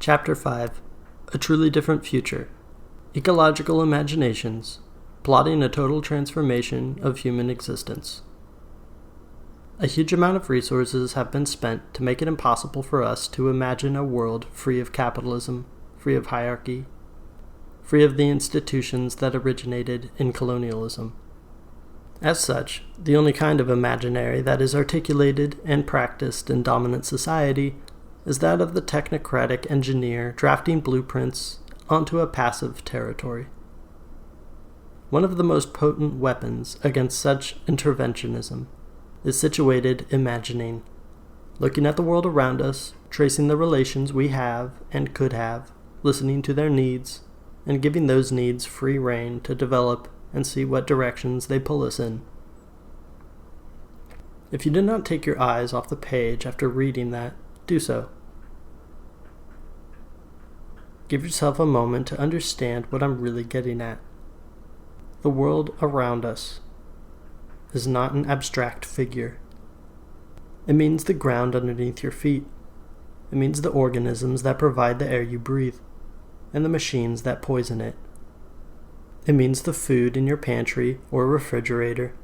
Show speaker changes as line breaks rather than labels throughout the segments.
Chapter 5 A Truly Different Future Ecological Imaginations Plotting a Total Transformation of Human Existence. A huge amount of resources have been spent to make it impossible for us to imagine a world free of capitalism, free of hierarchy, free of the institutions that originated in colonialism. As such, the only kind of imaginary that is articulated and practiced in dominant society is that of the technocratic engineer drafting blueprints onto a passive territory. One of the most potent weapons against such interventionism is situated imagining, looking at the world around us, tracing the relations we have and could have, listening to their needs, and giving those needs free rein to develop and see what directions they pull us in. If you did not take your eyes off the page after reading that, do so. Give yourself a moment to understand what I'm really getting at. The world around us is not an abstract figure. It means the ground underneath your feet. It means the organisms that provide the air you breathe, and the machines that poison it. It means the food in your pantry or refrigerator,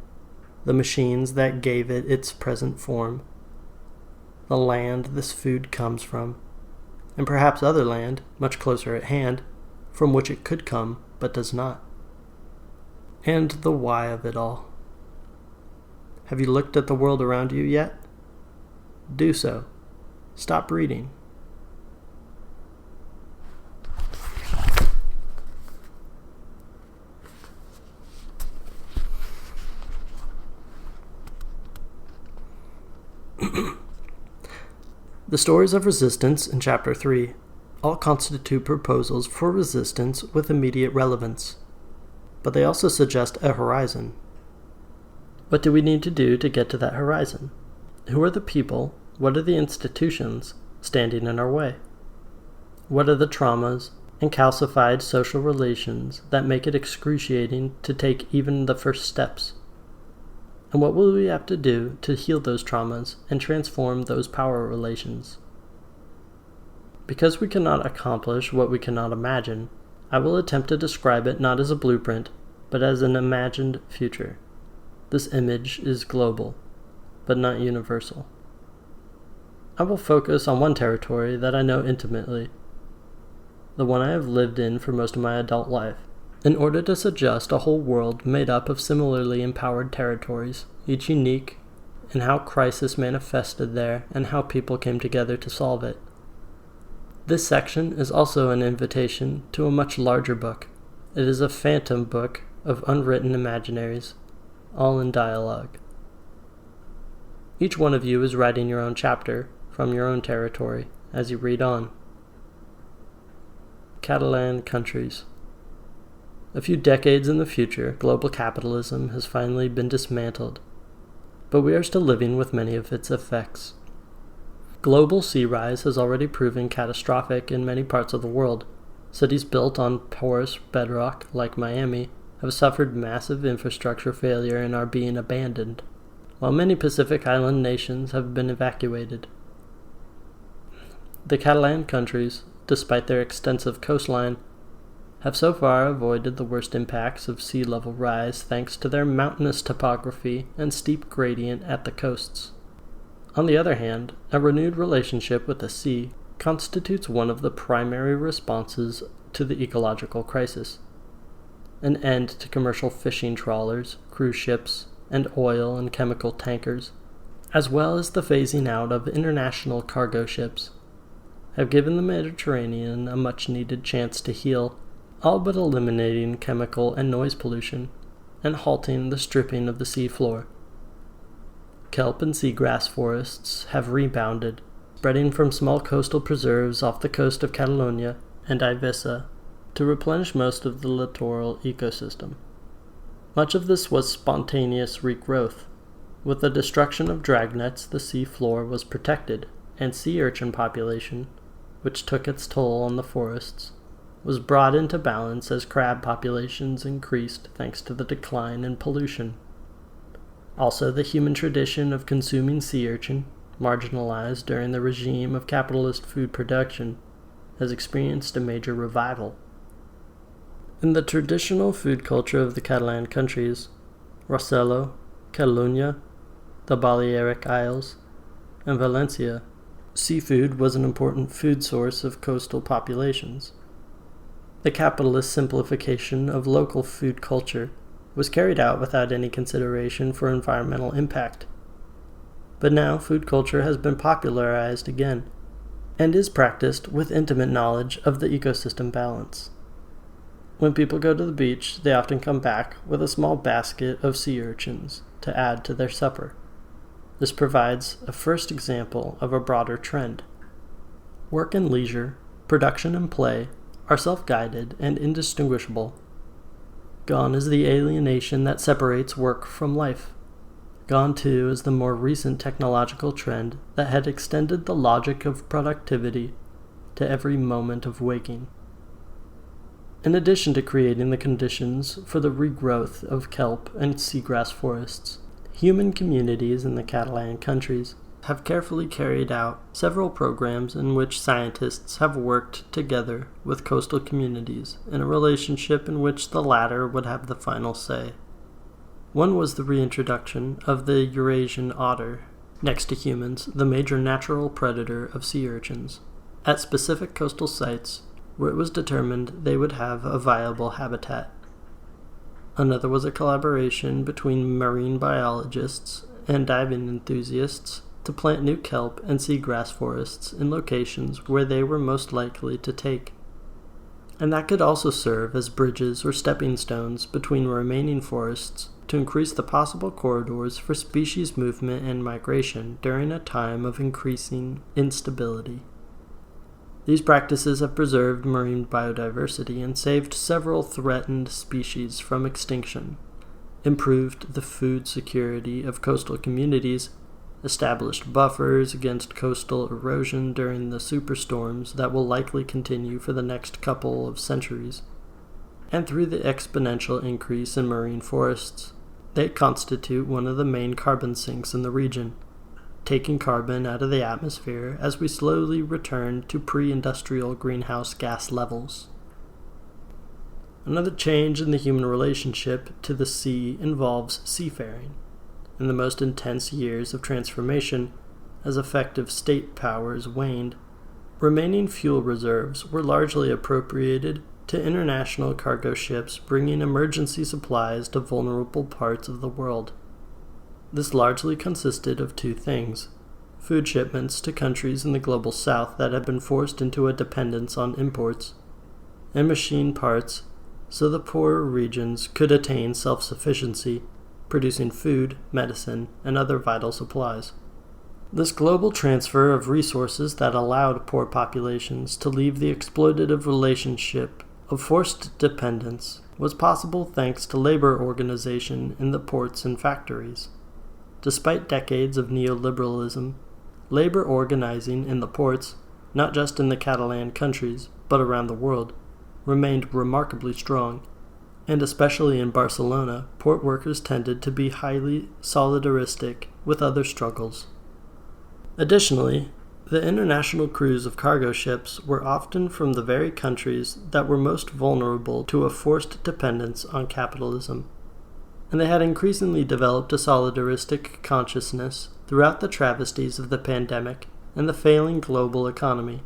the machines that gave it its present form, the land this food comes from, and perhaps other land, much closer at hand, from which it could come but does not. And the why of it all. Have you looked at the world around you yet? Do so. Stop reading. The stories of resistance in Chapter 3 all constitute proposals for resistance with immediate relevance, but they also suggest a horizon. What do we need to do to get to that horizon? Who are the people, what are the institutions standing in our way? What are the traumas and calcified social relations that make it excruciating to take even the first steps? And what will we have to do to heal those traumas and transform those power relations? Because we cannot accomplish what we cannot imagine, I will attempt to describe it not as a blueprint, but as an imagined future. This image is global, but not universal. I will focus on one territory that I know intimately, the one I have lived in for most of my adult life, in order to suggest a whole world made up of similarly empowered territories, each unique in how crisis manifested there and how people came together to solve it. This section is also an invitation to a much larger book. It is a phantom book of unwritten imaginaries, all in dialogue. Each one of you is writing your own chapter from your own territory as you read on. Catalan countries. A few decades in the future, global capitalism has finally been dismantled, but we are still living with many of its effects. Global sea rise has already proven catastrophic in many parts of the world. Cities built on porous bedrock, like Miami, have suffered massive infrastructure failure and are being abandoned, while many Pacific Island nations have been evacuated. The Catalan countries, despite their extensive coastline, have so far avoided the worst impacts of sea level rise thanks to their mountainous topography and steep gradient at the coasts. On the other hand, a renewed relationship with the sea constitutes one of the primary responses to the ecological crisis. An end to commercial fishing trawlers, cruise ships, and oil and chemical tankers, as well as the phasing out of international cargo ships, have given the Mediterranean a much-needed chance to heal, all but eliminating chemical and noise pollution, and halting the stripping of the sea floor. Kelp and seagrass forests have rebounded, spreading from small coastal preserves off the coast of Catalonia and Ibiza to replenish most of the littoral ecosystem. Much of this was spontaneous regrowth. With the destruction of dragnets, the sea floor was protected, and sea urchin population, which took its toll on the forests, was brought into balance as crab populations increased thanks to the decline in pollution. Also, the human tradition of consuming sea urchin, marginalized during the regime of capitalist food production, has experienced a major revival. In the traditional food culture of the Catalan countries, Rosselló, Catalunya, the Balearic Isles, and Valencia, seafood was an important food source of coastal populations. The capitalist simplification of local food culture was carried out without any consideration for environmental impact. But now food culture has been popularized again, and is practiced with intimate knowledge of the ecosystem balance. When people go to the beach, they often come back with a small basket of sea urchins to add to their supper. This provides a first example of a broader trend. Work and leisure, production and play are self-guided and indistinguishable. Gone is the alienation that separates work from life. Gone, too, is the more recent technological trend that had extended the logic of productivity to every moment of waking. In addition to creating the conditions for the regrowth of kelp and seagrass forests, human communities in the Catalan countries have carefully carried out several programs in which scientists have worked together with coastal communities in a relationship in which the latter would have the final say. One was the reintroduction of the Eurasian otter, next to humans, the major natural predator of sea urchins, at specific coastal sites where it was determined they would have a viable habitat. Another was a collaboration between marine biologists and diving enthusiasts to plant new kelp and seagrass forests in locations where they were most likely to take. And that could also serve as bridges or stepping stones between remaining forests to increase the possible corridors for species movement and migration during a time of increasing instability. These practices have preserved marine biodiversity and saved several threatened species from extinction, improved the food security of coastal communities, established buffers against coastal erosion during the superstorms that will likely continue for the next couple of centuries, and through the exponential increase in marine forests, they constitute one of the main carbon sinks in the region, taking carbon out of the atmosphere as we slowly return to pre-industrial greenhouse gas levels. Another change in the human relationship to the sea involves seafaring. In the most intense years of transformation, as effective state powers waned, remaining fuel reserves were largely appropriated to international cargo ships bringing emergency supplies to vulnerable parts of the world. This largely consisted of two things: food shipments to countries in the global south that had been forced into a dependence on imports, and machine parts so the poorer regions could attain self-sufficiency, producing food, medicine, and other vital supplies. This global transfer of resources that allowed poor populations to leave the exploitative relationship of forced dependence was possible thanks to labor organization in the ports and factories. Despite decades of neoliberalism, labor organizing in the ports, not just in the Catalan countries, but around the world, remained remarkably strong, and especially in Barcelona, port workers tended to be highly solidaristic with other struggles. Additionally, the international crews of cargo ships were often from the very countries that were most vulnerable to a forced dependence on capitalism, and they had increasingly developed a solidaristic consciousness throughout the travesties of the pandemic and the failing global economy,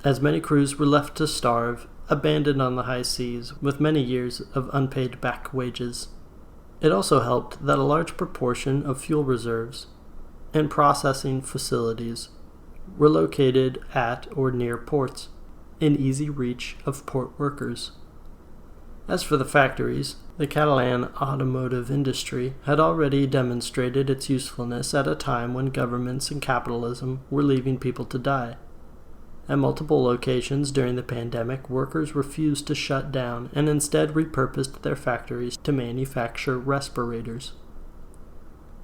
as many crews were left to starve, abandoned on the high seas, with many years of unpaid back wages. It also helped that a large proportion of fuel reserves and processing facilities were located at or near ports, in easy reach of port workers. As for the factories, the Catalan automotive industry had already demonstrated its usefulness at a time when governments and capitalism were leaving people to die. At multiple locations during the pandemic, workers refused to shut down and instead repurposed their factories to manufacture respirators.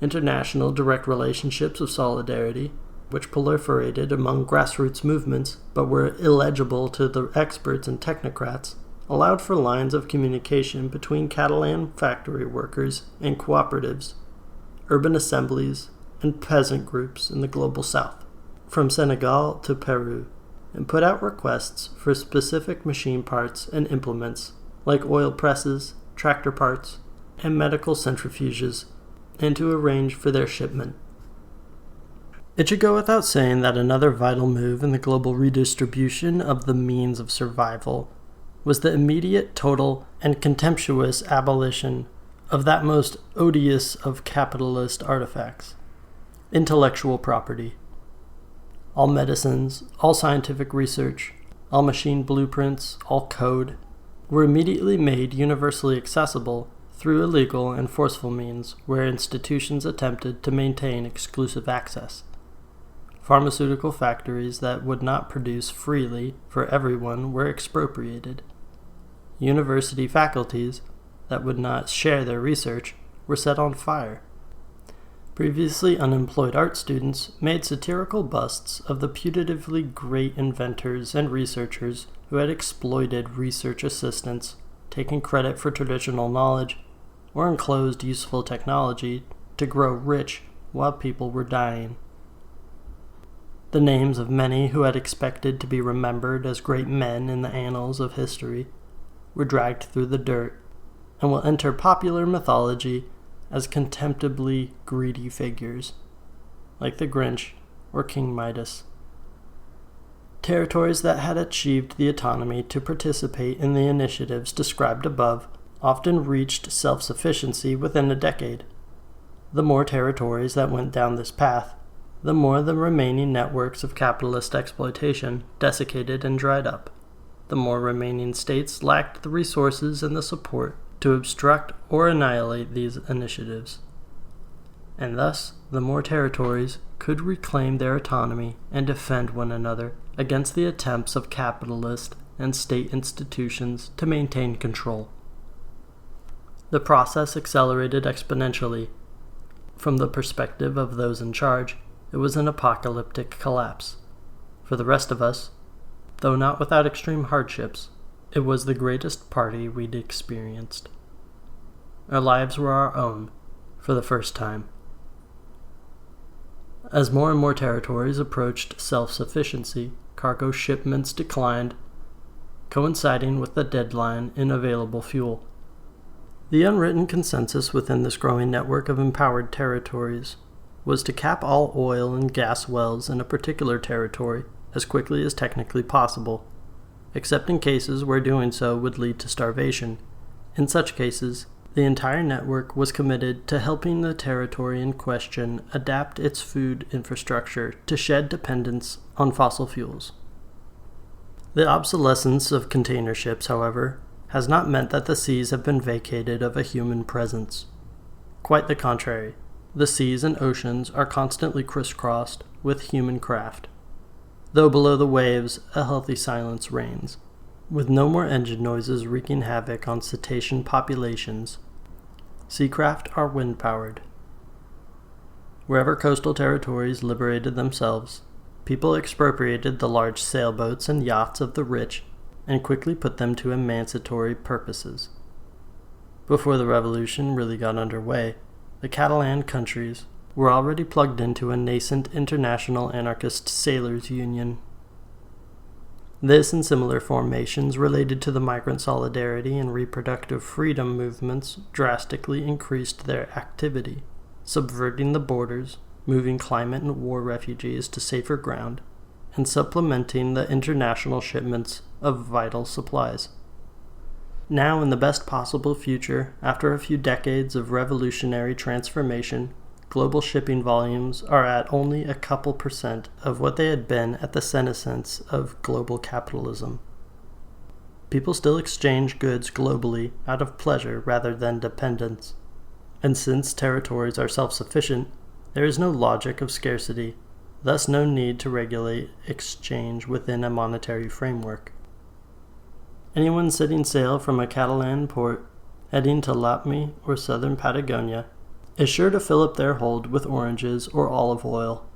International direct relationships of solidarity, which proliferated among grassroots movements but were illegible to the experts and technocrats, allowed for lines of communication between Catalan factory workers and cooperatives, urban assemblies, and peasant groups in the global south, from Senegal to Peru, and put out requests for specific machine parts and implements, like oil presses, tractor parts, and medical centrifuges, and to arrange for their shipment. It should go without saying that another vital move in the global redistribution of the means of survival was the immediate, total, and contemptuous abolition of that most odious of capitalist artifacts, intellectual property. All medicines, all scientific research, all machine blueprints, all code, were immediately made universally accessible through illegal and forceful means where institutions attempted to maintain exclusive access. Pharmaceutical factories that would not produce freely for everyone were expropriated. University faculties that would not share their research were set on fire. Previously unemployed art students made satirical busts of the putatively great inventors and researchers who had exploited research assistants, taken credit for traditional knowledge, or enclosed useful technology to grow rich while people were dying. The names of many who had expected to be remembered as great men in the annals of history were dragged through the dirt and will enter popular mythology as contemptibly greedy figures, like the Grinch or King Midas. Territories that had achieved the autonomy to participate in the initiatives described above often reached self-sufficiency within a decade. The more territories that went down this path, the more the remaining networks of capitalist exploitation desiccated and dried up. The more remaining states lacked the resources and the support to obstruct or annihilate these initiatives. And thus, the more territories could reclaim their autonomy and defend one another against the attempts of capitalist and state institutions to maintain control. The process accelerated exponentially. From the perspective of those in charge, it was an apocalyptic collapse. For the rest of us, though not without extreme hardships, it was the greatest party we'd experienced. Our lives were our own, for the first time. As more and more territories approached self-sufficiency, cargo shipments declined, coinciding with the deadline in available fuel. The unwritten consensus within this growing network of empowered territories was to cap all oil and gas wells in a particular territory as quickly as technically possible, except in cases where doing so would lead to starvation. In such cases, the entire network was committed to helping the territory in question adapt its food infrastructure to shed dependence on fossil fuels. The obsolescence of container ships, however, has not meant that the seas have been vacated of a human presence. Quite the contrary. The seas and oceans are constantly crisscrossed with human craft, though below the waves a healthy silence reigns, with no more engine noises wreaking havoc on cetacean populations. Seacraft are wind-powered. Wherever coastal territories liberated themselves, people expropriated the large sailboats and yachts of the rich and quickly put them to emancipatory purposes. Before the revolution really got underway, the Catalan countries were already plugged into a nascent international anarchist sailors' union. This and similar formations related to the migrant solidarity and reproductive freedom movements drastically increased their activity, subverting the borders, moving climate and war refugees to safer ground, and supplementing the international shipments of vital supplies. Now, in the best possible future, after a few decades of revolutionary transformation, global shipping volumes are at only a couple % of what they had been at the senescence of global capitalism. People still exchange goods globally out of pleasure rather than dependence. And since territories are self-sufficient, there is no logic of scarcity, thus no need to regulate exchange within a monetary framework. Anyone setting sail from a Catalan port, heading to Lapmi or southern Patagonia, is sure to fill up their hold with oranges or olive oil.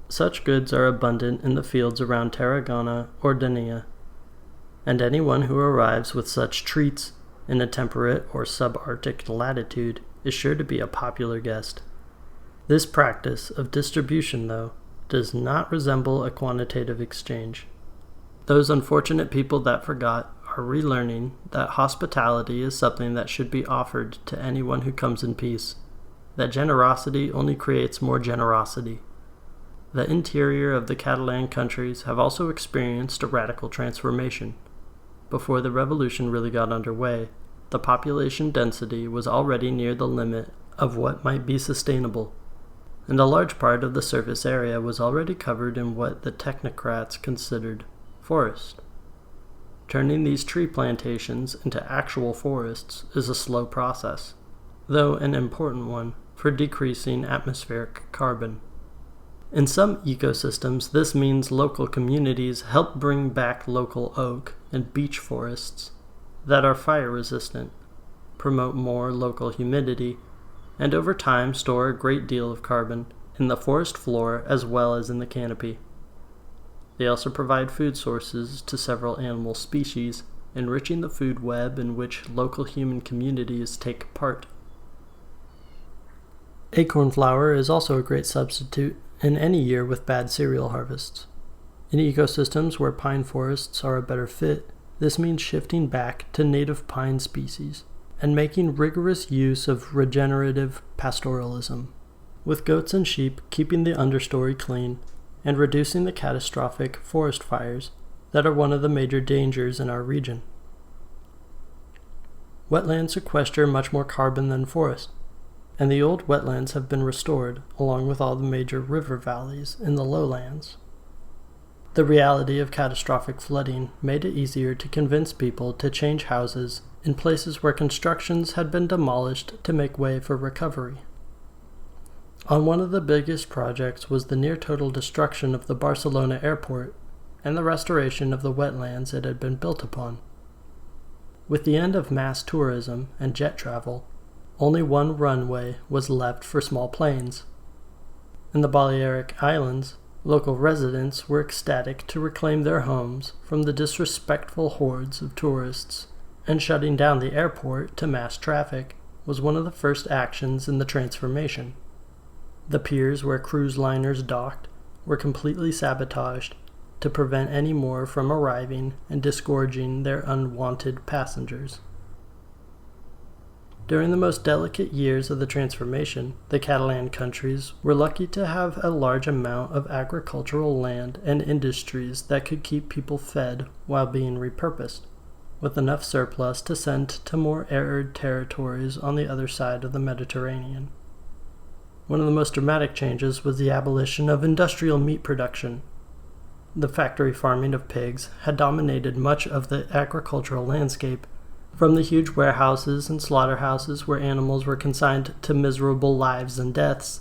Such goods are abundant in the fields around Tarragona or Denia, and anyone who arrives with such treats in a temperate or subarctic latitude is sure to be a popular guest. This practice of distribution, though, does not resemble a quantitative exchange. Those unfortunate people that forgot are relearning that hospitality is something that should be offered to anyone who comes in peace, that generosity only creates more generosity. The interior of the Catalan countries have also experienced a radical transformation. Before the revolution really got underway, the population density was already near the limit of what might be sustainable, and a large part of the surface area was already covered in what the technocrats considered forest. Turning these tree plantations into actual forests is a slow process, though an important one for decreasing atmospheric carbon. In some ecosystems, this means local communities help bring back local oak and beech forests that are fire-resistant, promote more local humidity, and over time store a great deal of carbon in the forest floor as well as in the canopy. They also provide food sources to several animal species, enriching the food web in which local human communities take part. Acorn flour is also a great substitute in any year with bad cereal harvests. In ecosystems where pine forests are a better fit, this means shifting back to native pine species and making rigorous use of regenerative pastoralism, with goats and sheep keeping the understory clean and reducing the catastrophic forest fires that are one of the major dangers in our region. Wetlands sequester much more carbon than forests, and the old wetlands have been restored along with all the major river valleys in the lowlands. The reality of catastrophic flooding made it easier to convince people to change houses in places where constructions had been demolished to make way for recovery. On one of the biggest projects was the near-total destruction of the Barcelona airport and the restoration of the wetlands it had been built upon. With the end of mass tourism and jet travel, only one runway was left for small planes. In the Balearic Islands, local residents were ecstatic to reclaim their homes from the disrespectful hordes of tourists, and shutting down the airport to mass traffic was one of the first actions in the transformation. The piers where cruise liners docked were completely sabotaged to prevent any more from arriving and disgorging their unwanted passengers. During the most delicate years of the transformation, the Catalan countries were lucky to have a large amount of agricultural land and industries that could keep people fed while being repurposed, with enough surplus to send to more arid territories on the other side of the Mediterranean. One of the most dramatic changes was the abolition of industrial meat production. The factory farming of pigs had dominated much of the agricultural landscape, from the huge warehouses and slaughterhouses where animals were consigned to miserable lives and deaths,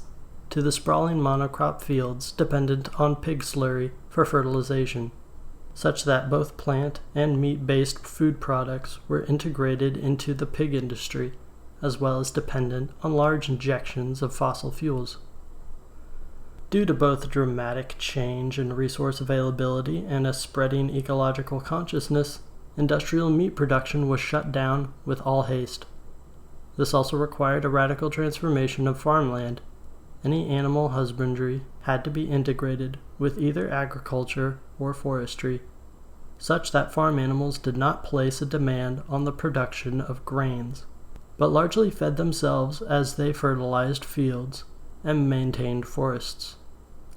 to the sprawling monocrop fields dependent on pig slurry for fertilization, such that both plant and meat-based food products were integrated into the pig industry, as well as dependent on large injections of fossil fuels. Due to both dramatic change in resource availability and a spreading ecological consciousness, industrial meat production was shut down with all haste. This also required a radical transformation of farmland. Any animal husbandry had to be integrated with either agriculture or forestry, such that farm animals did not place a demand on the production of grains, but largely fed themselves as they fertilized fields and maintained forests,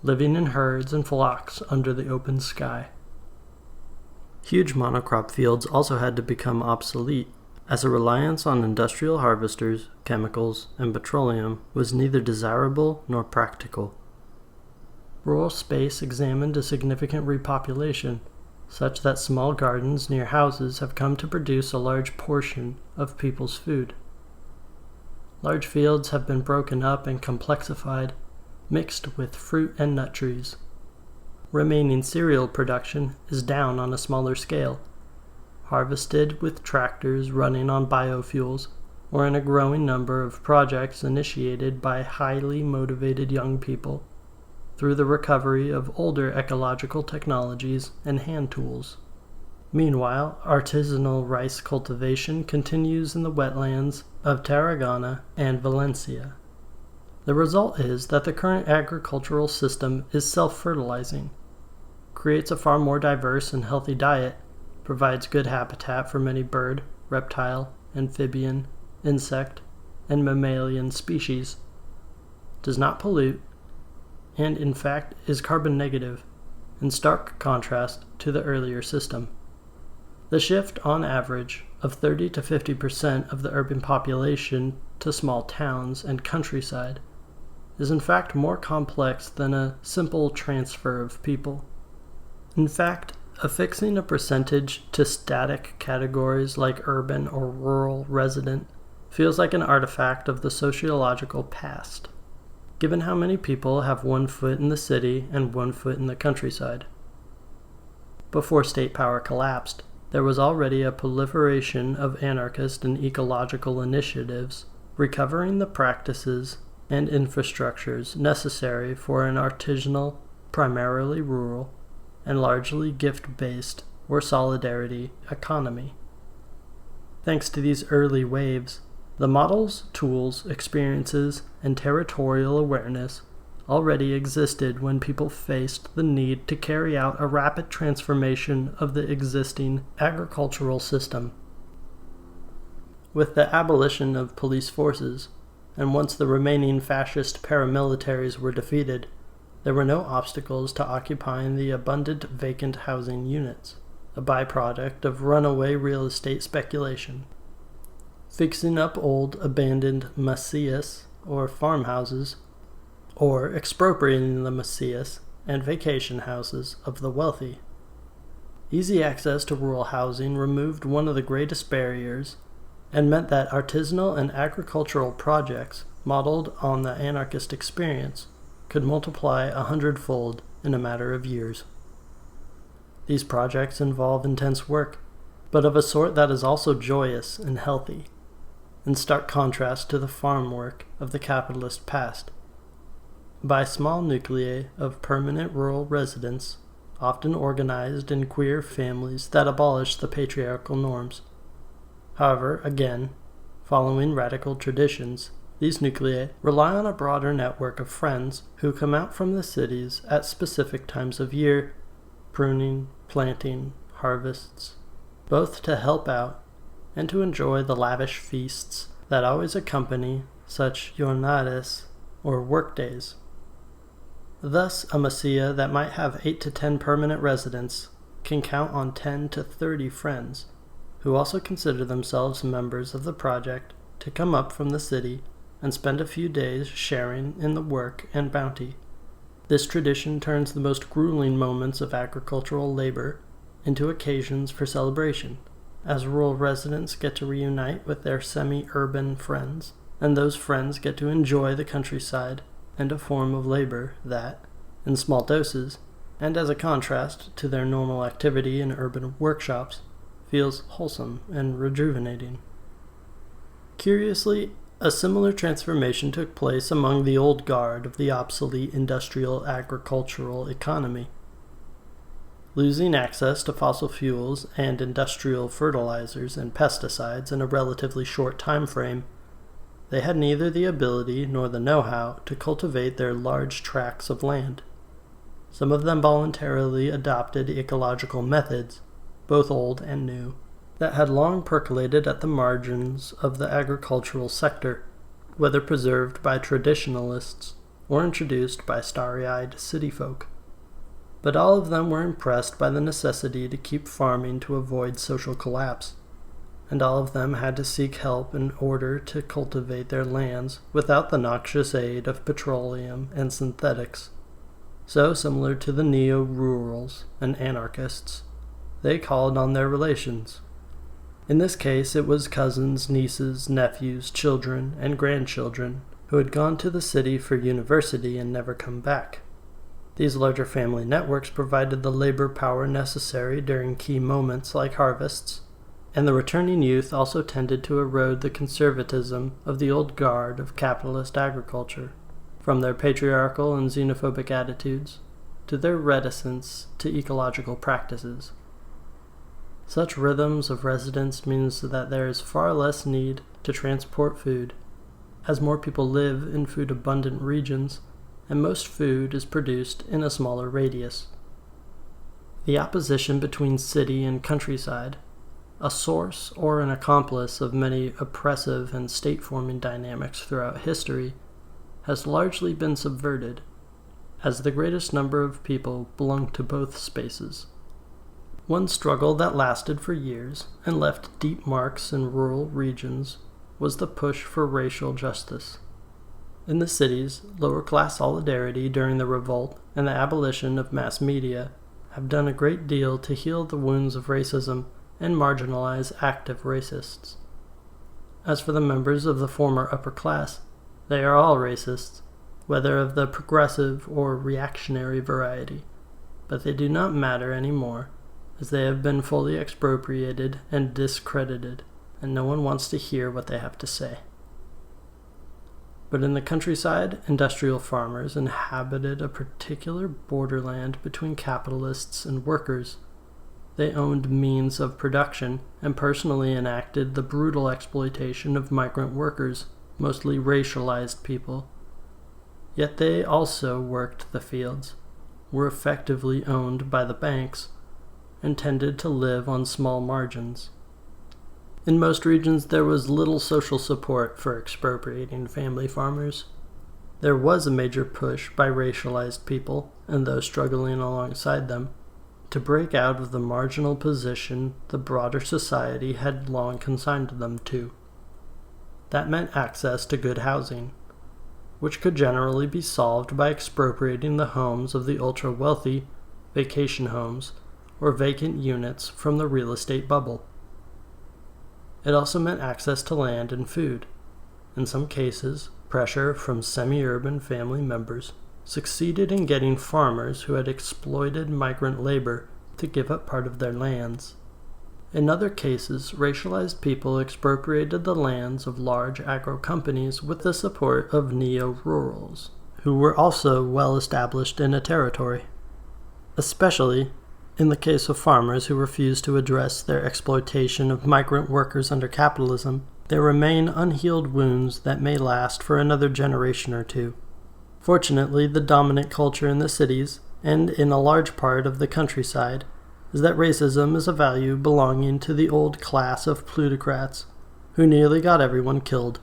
living in herds and flocks under the open sky. Huge monocrop fields also had to become obsolete, as a reliance on industrial harvesters, chemicals, and petroleum was neither desirable nor practical. Rural space examined a significant repopulation, such that small gardens near houses have come to produce a large portion of people's food. Large fields have been broken up and complexified, mixed with fruit and nut trees. Remaining cereal production is down on a smaller scale, harvested with tractors running on biofuels, or in a growing number of projects initiated by highly motivated young people through the recovery of older ecological technologies and hand tools. Meanwhile, artisanal rice cultivation continues in the wetlands of Tarragona and Valencia. The result is that the current agricultural system is self-fertilizing. creates a far more diverse and healthy diet, provides good habitat for many bird, reptile, amphibian, insect, and mammalian species, does not pollute, and in fact is carbon negative, in stark contrast to the earlier system. The shift, on average, of 30 to 50% of the urban population to small towns and countryside is in fact more complex than a simple transfer of people. In fact, affixing a percentage to static categories like urban or rural resident feels like an artifact of the sociological past, given how many people have one foot in the city and one foot in the countryside. Before state power collapsed, there was already a proliferation of anarchist and ecological initiatives recovering the practices and infrastructures necessary for an artisanal, primarily rural, and largely gift-based or solidarity economy. Thanks to these early waves, the models, tools, experiences, and territorial awareness already existed when people faced the need to carry out a rapid transformation of the existing agricultural system. With the abolition of police forces, and once the remaining fascist paramilitaries were defeated, there were no obstacles to occupying the abundant vacant housing units, a byproduct of runaway real estate speculation. Fixing up old abandoned macias, or farmhouses, or expropriating the macias and vacation houses of the wealthy. Easy access to rural housing removed one of the greatest barriers and meant that artisanal and agricultural projects modeled on the anarchist experience could multiply 100-fold in a matter of years. These projects involve intense work, but of a sort that is also joyous and healthy, in stark contrast to the farm work of the capitalist past. By small nuclei of permanent rural residents, often organized in queer families that abolish the patriarchal norms. However, again, following radical traditions, these nuclei rely on a broader network of friends who come out from the cities at specific times of year, pruning, planting, harvests, both to help out and to enjoy the lavish feasts that always accompany such jornadas or workdays. Thus, a macia that might have 8 to 10 permanent residents can count on 10 to 30 friends, who also consider themselves members of the project, to come up from the city and spend a few days sharing in the work and bounty. This tradition turns the most grueling moments of agricultural labor into occasions for celebration, as rural residents get to reunite with their semi-urban friends, and those friends get to enjoy the countryside and a form of labor that, in small doses, and as a contrast to their normal activity in urban workshops, feels wholesome and rejuvenating. Curiously, a similar transformation took place among the old guard of the obsolete industrial agricultural economy. Losing access to fossil fuels and industrial fertilizers and pesticides in a relatively short time frame, they had neither the ability nor the know-how to cultivate their large tracts of land. Some of them voluntarily adopted ecological methods, both old and new, that had long percolated at the margins of the agricultural sector, whether preserved by traditionalists or introduced by starry-eyed city folk. But all of them were impressed by the necessity to keep farming to avoid social collapse, and all of them had to seek help in order to cultivate their lands without the noxious aid of petroleum and synthetics. So, similar to the neo-rurals and anarchists, they called on their relations. In this case, it was cousins, nieces, nephews, children, and grandchildren who had gone to the city for university and never come back. These larger family networks provided the labor power necessary during key moments like harvests, and the returning youth also tended to erode the conservatism of the old guard of capitalist agriculture, from their patriarchal and xenophobic attitudes to their reticence to ecological practices. Such rhythms of residence means that there is far less need to transport food, as more people live in food-abundant regions, and most food is produced in a smaller radius. The opposition between city and countryside, a source or an accomplice of many oppressive and state-forming dynamics throughout history, has largely been subverted, as the greatest number of people belong to both spaces. One struggle that lasted for years and left deep marks in rural regions was the push for racial justice. In the cities, lower-class solidarity during the revolt and the abolition of mass media have done a great deal to heal the wounds of racism and marginalize active racists. As for the members of the former upper class, they are all racists, whether of the progressive or reactionary variety, but they do not matter anymore, as they have been fully expropriated and discredited, and no one wants to hear what they have to say. But in the countryside, industrial farmers inhabited a particular borderland between capitalists and workers. They owned means of production and personally enacted the brutal exploitation of migrant workers, mostly racialized people. Yet they also worked the fields, were effectively owned by the banks, and tended to live on small margins. In most regions, there was little social support for expropriating family farmers. There was a major push by racialized people, and those struggling alongside them, to break out of the marginal position the broader society had long consigned them to. That meant access to good housing, which could generally be solved by expropriating the homes of the ultra-wealthy, vacation homes, or vacant units from the real estate bubble. It also meant access to land and food. In some cases, pressure from semi-urban family members succeeded in getting farmers who had exploited migrant labor to give up part of their lands. In other cases, racialized people expropriated the lands of large agro-companies with the support of neo-rurals, who were also well established in a territory. Especially in the case of farmers who refused to address their exploitation of migrant workers under capitalism, there remain unhealed wounds that may last for another generation or two. Fortunately, the dominant culture in the cities, and in a large part of the countryside, is that racism is a value belonging to the old class of plutocrats who nearly got everyone killed.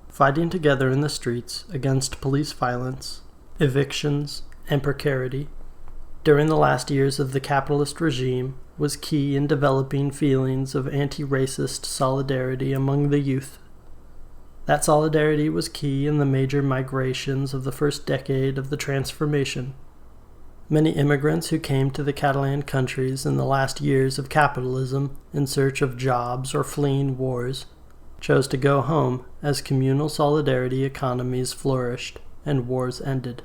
Fighting together in the streets against police violence, evictions, and precarity during the last years of the capitalist regime was key in developing feelings of anti-racist solidarity among the youth. That solidarity was key in the major migrations of the first decade of the transformation. Many immigrants who came to the Catalan countries in the last years of capitalism in search of jobs or fleeing wars chose to go home as communal solidarity economies flourished and wars ended.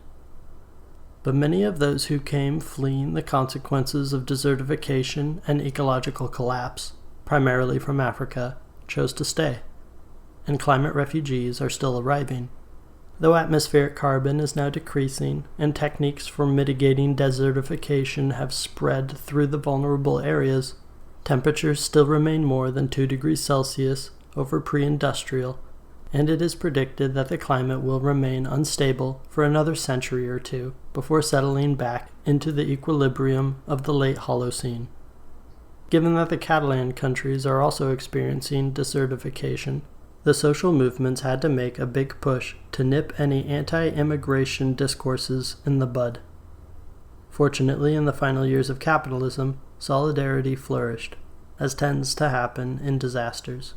But many of those who came fleeing the consequences of desertification and ecological collapse, primarily from Africa, chose to stay, and climate refugees are still arriving. Though atmospheric carbon is now decreasing and techniques for mitigating desertification have spread through the vulnerable areas, temperatures still remain more than 2 degrees Celsius over pre-industrial, and it is predicted that the climate will remain unstable for another century or two before settling back into the equilibrium of the late Holocene. Given that the Catalan countries are also experiencing desertification, the social movements had to make a big push to nip any anti-immigration discourses in the bud. Fortunately, in the final years of capitalism, solidarity flourished, as tends to happen in disasters.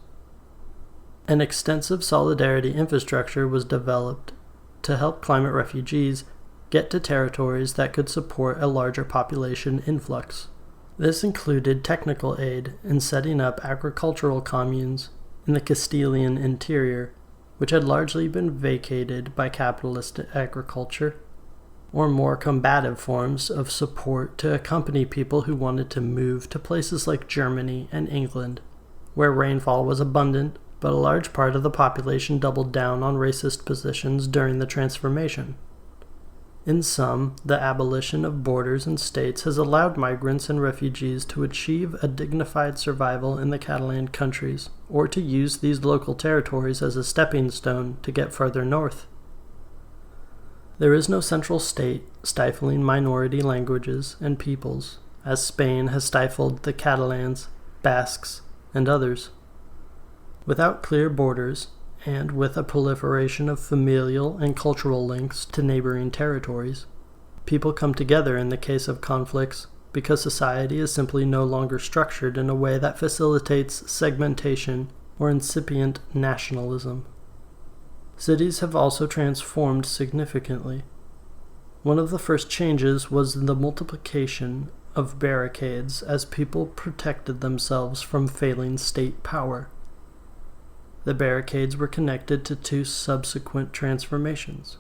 An extensive solidarity infrastructure was developed to help climate refugees get to territories that could support a larger population influx. This included technical aid in setting up agricultural communes in the Castilian interior, which had largely been vacated by capitalist agriculture, or more combative forms of support to accompany people who wanted to move to places like Germany and England, where rainfall was abundant, but a large part of the population doubled down on racist positions during the transformation. In sum, the abolition of borders and states has allowed migrants and refugees to achieve a dignified survival in the Catalan countries, or to use these local territories as a stepping stone to get further north. There is no central state stifling minority languages and peoples, as Spain has stifled the Catalans, Basques, and others. Without clear borders, and with a proliferation of familial and cultural links to neighboring territories, people come together in the case of conflicts because society is simply no longer structured in a way that facilitates segmentation or incipient nationalism. Cities have also transformed significantly. One of the first changes was the multiplication of barricades as people protected themselves from failing state power. The barricades were connected to two subsequent transformations.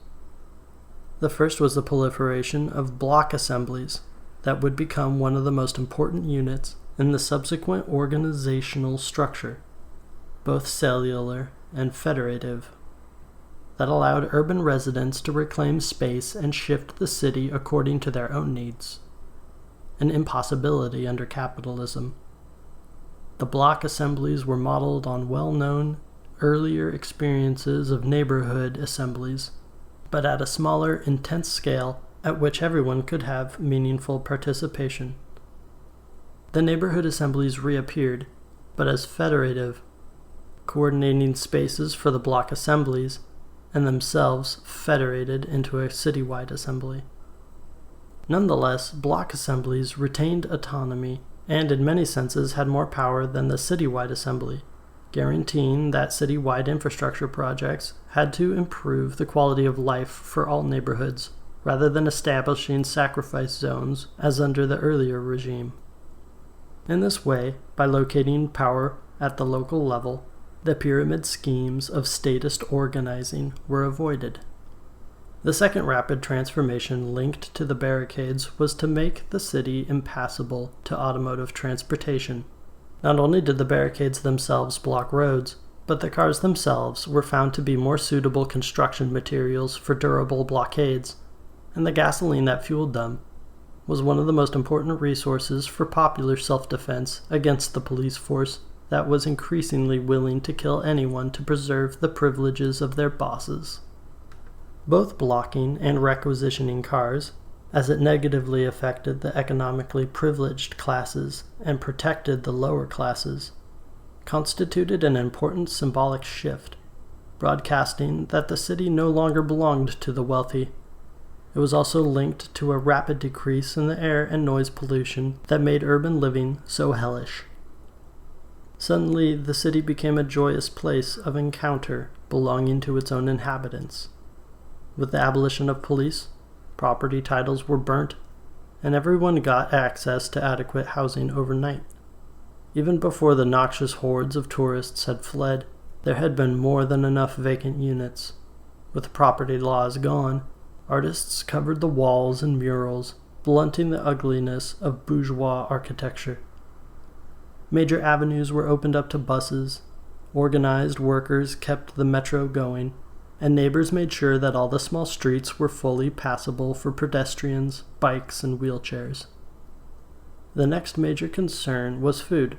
The first was the proliferation of block assemblies that would become one of the most important units in the subsequent organizational structure, both cellular and federative, that allowed urban residents to reclaim space and shift the city according to their own needs, an impossibility under capitalism. The block assemblies were modeled on well-known earlier experiences of neighborhood assemblies, but at a smaller, intense scale at which everyone could have meaningful participation. The neighborhood assemblies reappeared, but as federative, coordinating spaces for the block assemblies and themselves federated into a citywide assembly. Nonetheless, block assemblies retained autonomy and in many senses had more power than the citywide assembly, guaranteeing that citywide infrastructure projects had to improve the quality of life for all neighborhoods, rather than establishing sacrifice zones as under the earlier regime. In this way, by locating power at the local level, the pyramid schemes of statist organizing were avoided. The second rapid transformation linked to the barricades was to make the city impassable to automotive transportation. Not only did the barricades themselves block roads, but the cars themselves were found to be more suitable construction materials for durable blockades, and the gasoline that fueled them was one of the most important resources for popular self-defense against the police force that was increasingly willing to kill anyone to preserve the privileges of their bosses. Both blocking and requisitioning cars, as it negatively affected the economically privileged classes and protected the lower classes, constituted an important symbolic shift, broadcasting that the city no longer belonged to the wealthy. It was also linked to a rapid decrease in the air and noise pollution that made urban living so hellish. Suddenly, the city became a joyous place of encounter belonging to its own inhabitants. With the abolition of police, property titles were burnt, and everyone got access to adequate housing overnight. Even before the noxious hordes of tourists had fled, there had been more than enough vacant units. With property laws gone, artists covered the walls in murals, blunting the ugliness of bourgeois architecture. Major avenues were opened up to buses, organized workers kept the metro going, and neighbors made sure that all the small streets were fully passable for pedestrians, bikes, and wheelchairs. The next major concern was food.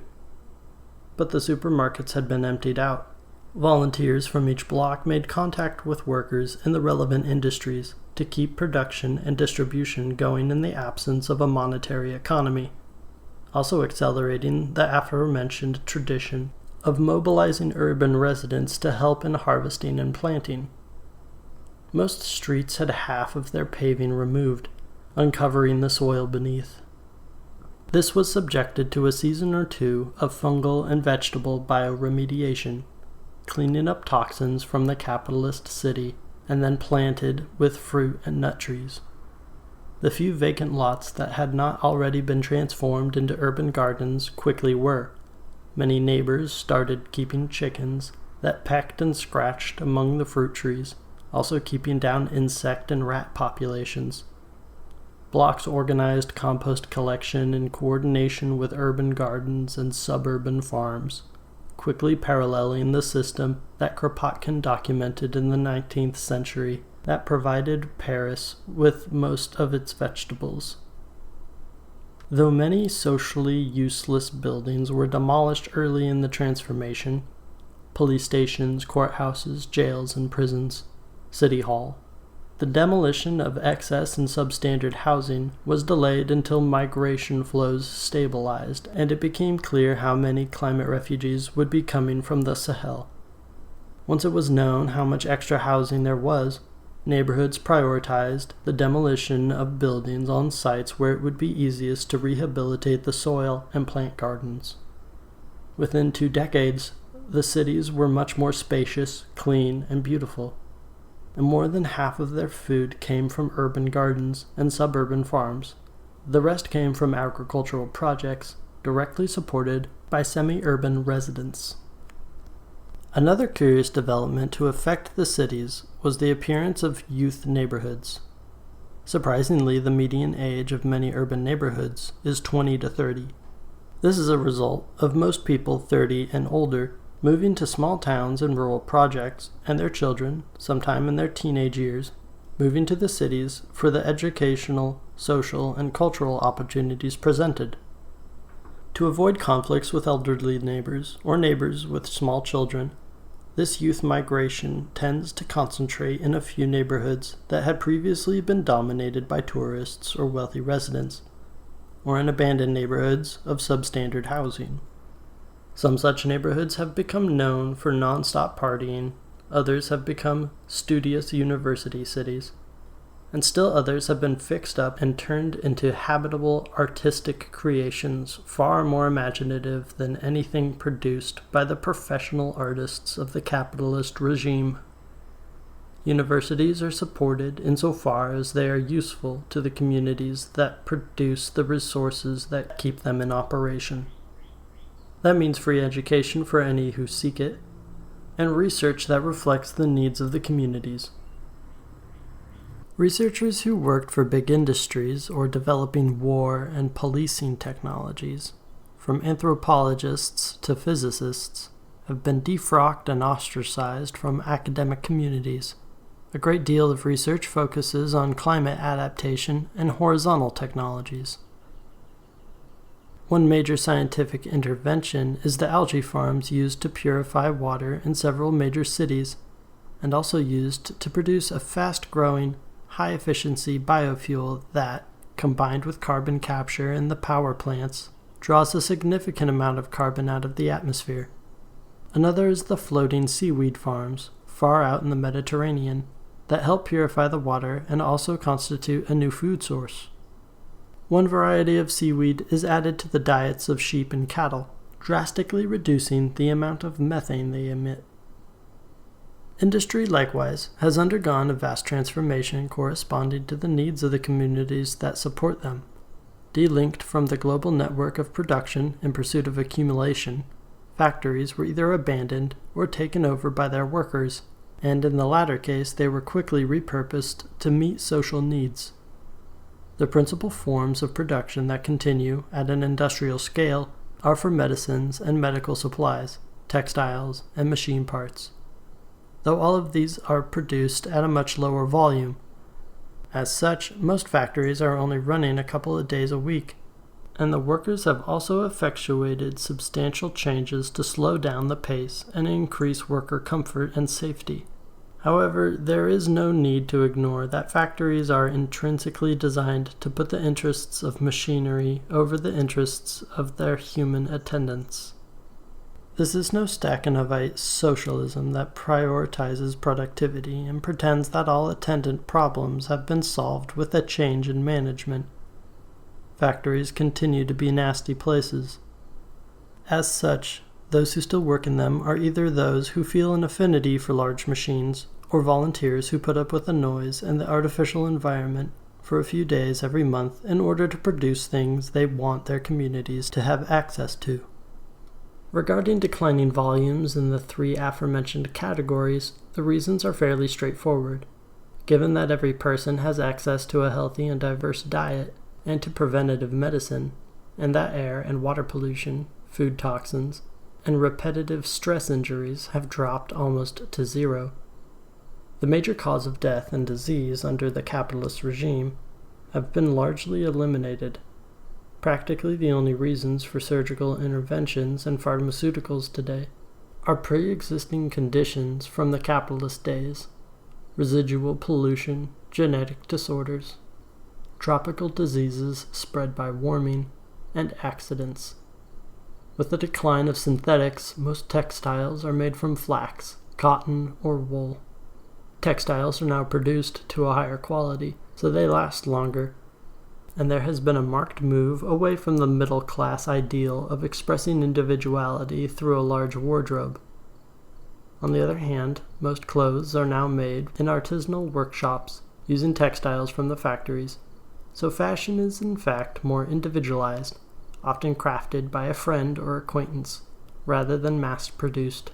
But the supermarkets had been emptied out. Volunteers from each block made contact with workers in the relevant industries to keep production and distribution going in the absence of a monetary economy, also accelerating the aforementioned tradition of mobilizing urban residents to help in harvesting and planting. Most streets had half of their paving removed, uncovering the soil beneath. This was subjected to a season or two of fungal and vegetable bioremediation, cleaning up toxins from the capitalist city, and then planted with fruit and nut trees. The few vacant lots that had not already been transformed into urban gardens quickly were. Many neighbors started keeping chickens that pecked and scratched among the fruit trees, also keeping down insect and rat populations. Blocks organized compost collection in coordination with urban gardens and suburban farms, quickly paralleling the system that Kropotkin documented in the 19th century that provided Paris with most of its vegetables. Though many socially useless buildings were demolished early in the transformation, police stations, courthouses, jails, and prisons, City Hall, The demolition of excess and substandard housing was delayed until migration flows stabilized, and it became clear how many climate refugees would be coming from the Sahel. Once it was known how much extra housing there was, neighborhoods prioritized the demolition of buildings on sites where it would be easiest to rehabilitate the soil and plant gardens. Within 2 decades, the cities were much more spacious, clean, and beautiful, and more than half of their food came from urban gardens and suburban farms. The rest came from agricultural projects directly supported by semi-urban residents. Another curious development to affect the cities was the appearance of youth neighborhoods. Surprisingly, the median age of many urban neighborhoods is 20 to 30. This is a result of most people 30 and older moving to small towns and rural projects, and their children, sometime in their teenage years, moving to the cities for the educational, social, and cultural opportunities presented. To avoid conflicts with elderly neighbors or neighbors with small children, this youth migration tends to concentrate in a few neighborhoods that had previously been dominated by tourists or wealthy residents, or in abandoned neighborhoods of substandard housing. Some such neighborhoods have become known for non-stop partying, others have become studious university cities, and still others have been fixed up and turned into habitable artistic creations far more imaginative than anything produced by the professional artists of the capitalist regime. Universities are supported insofar as they are useful to the communities that produce the resources that keep them in operation. That means free education for any who seek it, and research that reflects the needs of the communities. Researchers who worked for big industries or developing war and policing technologies, from anthropologists to physicists, have been defrocked and ostracized from academic communities. A great deal of research focuses on climate adaptation and horizontal technologies. One major scientific intervention is the algae farms used to purify water in several major cities, and also used to produce a fast-growing, high-efficiency biofuel that, combined with carbon capture in the power plants, draws a significant amount of carbon out of the atmosphere. Another is the floating seaweed farms, far out in the Mediterranean, that help purify the water and also constitute a new food source. One variety of seaweed is added to the diets of sheep and cattle, drastically reducing the amount of methane they emit. Industry, likewise, has undergone a vast transformation corresponding to the needs of the communities that support them. Delinked from the global network of production in pursuit of accumulation, factories were either abandoned or taken over by their workers, and in the latter case they were quickly repurposed to meet social needs. The principal forms of production that continue at an industrial scale are for medicines and medical supplies, textiles, and machine parts, though all of these are produced at a much lower volume. As such, most factories are only running a couple of days a week, and the workers have also effectuated substantial changes to slow down the pace and increase worker comfort and safety. However, there is no need to ignore that factories are intrinsically designed to put the interests of machinery over the interests of their human attendants. This is no Stakhanovite socialism that prioritizes productivity and pretends that all attendant problems have been solved with a change in management. Factories continue to be nasty places. As such, those who still work in them are either those who feel an affinity for large machines, or volunteers who put up with the noise and the artificial environment for a few days every month in order to produce things they want their communities to have access to. Regarding declining volumes in the 3 aforementioned categories, the reasons are fairly straightforward. Given that every person has access to a healthy and diverse diet, and to preventative medicine, and that air and water pollution, food toxins, and repetitive stress injuries have dropped almost to zero. The major cause of death and disease under the capitalist regime have been largely eliminated. Practically the only reasons for surgical interventions and pharmaceuticals today are pre-existing conditions from the capitalist days. residual pollution, genetic disorders, tropical diseases spread by warming, and accidents. With the decline of synthetics, most textiles are made from flax, cotton, or wool. Textiles are now produced to a higher quality, so they last longer, and there has been a marked move away from the middle-class ideal of expressing individuality through a large wardrobe. On the other hand, most clothes are now made in artisanal workshops using textiles from the factories, so fashion is in fact more individualized, often crafted by a friend or acquaintance, rather than mass-produced.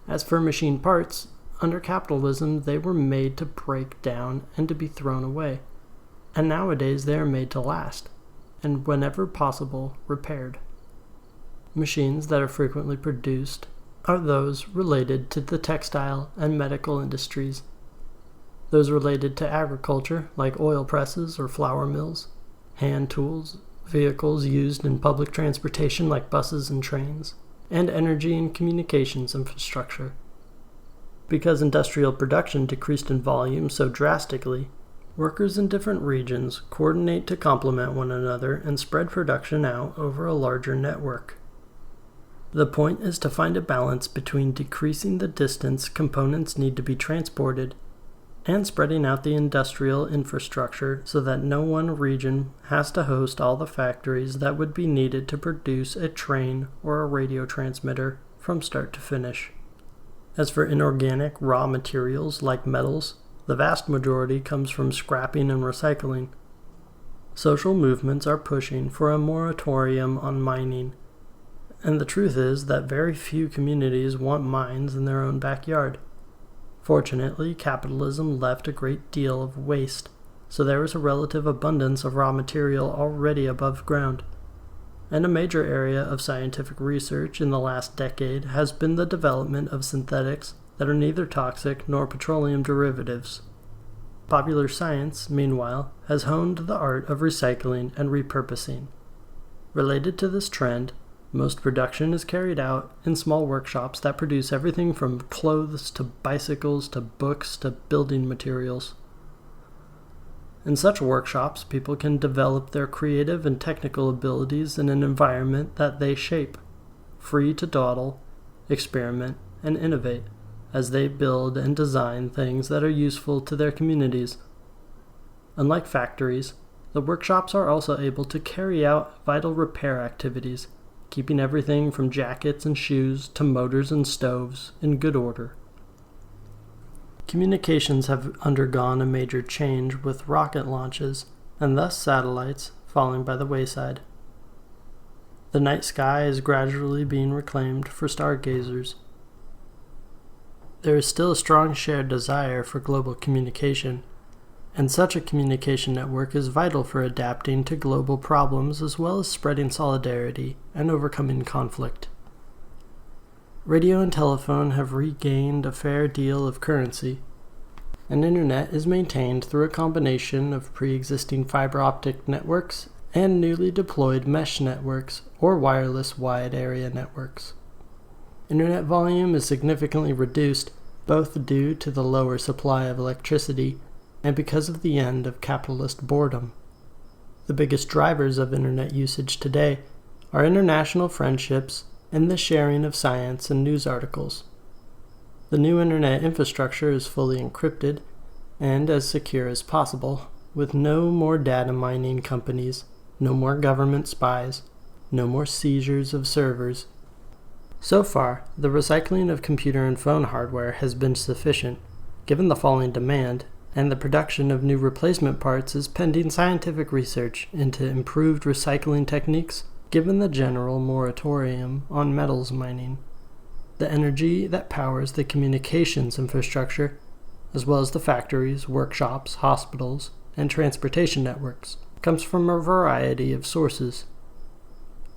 As for machine parts, under capitalism they were made to break down and to be thrown away, and nowadays they are made to last, and whenever possible, repaired. Machines that are frequently produced are those related to the textile and medical industries, those related to agriculture, like oil presses or flour mills, hand tools, vehicles used in public transportation like buses and trains, and energy and communications infrastructure. Because industrial production decreased in volume so drastically, workers in different regions coordinate to complement one another and spread production out over a larger network. The point is to find a balance between decreasing the distance components need to be transported and spreading out the industrial infrastructure so that no one region has to host all the factories that would be needed to produce a train or a radio transmitter from start to finish. As for inorganic raw materials like metals, the vast majority comes from scrapping and recycling. Social movements are pushing for a moratorium on mining, and the truth is that very few communities want mines in their own backyard. Fortunately, capitalism left a great deal of waste, so there is a relative abundance of raw material already above ground. And a major area of scientific research in the last decade has been the development of synthetics that are neither toxic nor petroleum derivatives. Popular science, meanwhile, has honed the art of recycling and repurposing. Related to this trend, most production is carried out in small workshops that produce everything from clothes to bicycles to books to building materials. In such workshops, people can develop their creative and technical abilities in an environment that they shape, free to dawdle, experiment, and innovate as they build and design things that are useful to their communities. Unlike factories, the workshops are also able to carry out vital repair activities, keeping everything from jackets and shoes to motors and stoves in good order. Communications have undergone a major change with rocket launches, and thus satellites falling by the wayside. The night sky is gradually being reclaimed for stargazers. There is still a strong shared desire for global communication, and such a communication network is vital for adapting to global problems as well as spreading solidarity and overcoming conflict. Radio and telephone have regained a fair deal of currency, and internet is maintained through a combination of pre-existing fiber optic networks and newly deployed mesh networks or wireless wide area networks. Internet volume is significantly reduced, both due to the lower supply of electricity and because of the end of capitalist boredom. The biggest drivers of internet usage today are international friendships and the sharing of science and news articles. The new internet infrastructure is fully encrypted and as secure as possible, with no more data mining companies, no more government spies, no more seizures of servers. So far, the recycling of computer and phone hardware has been sufficient, given the falling demand, and the production of new replacement parts is pending scientific research into improved recycling techniques, given the general moratorium on metals mining. The energy that powers the communications infrastructure, as well as the factories, workshops, hospitals, and transportation networks, comes from a variety of sources.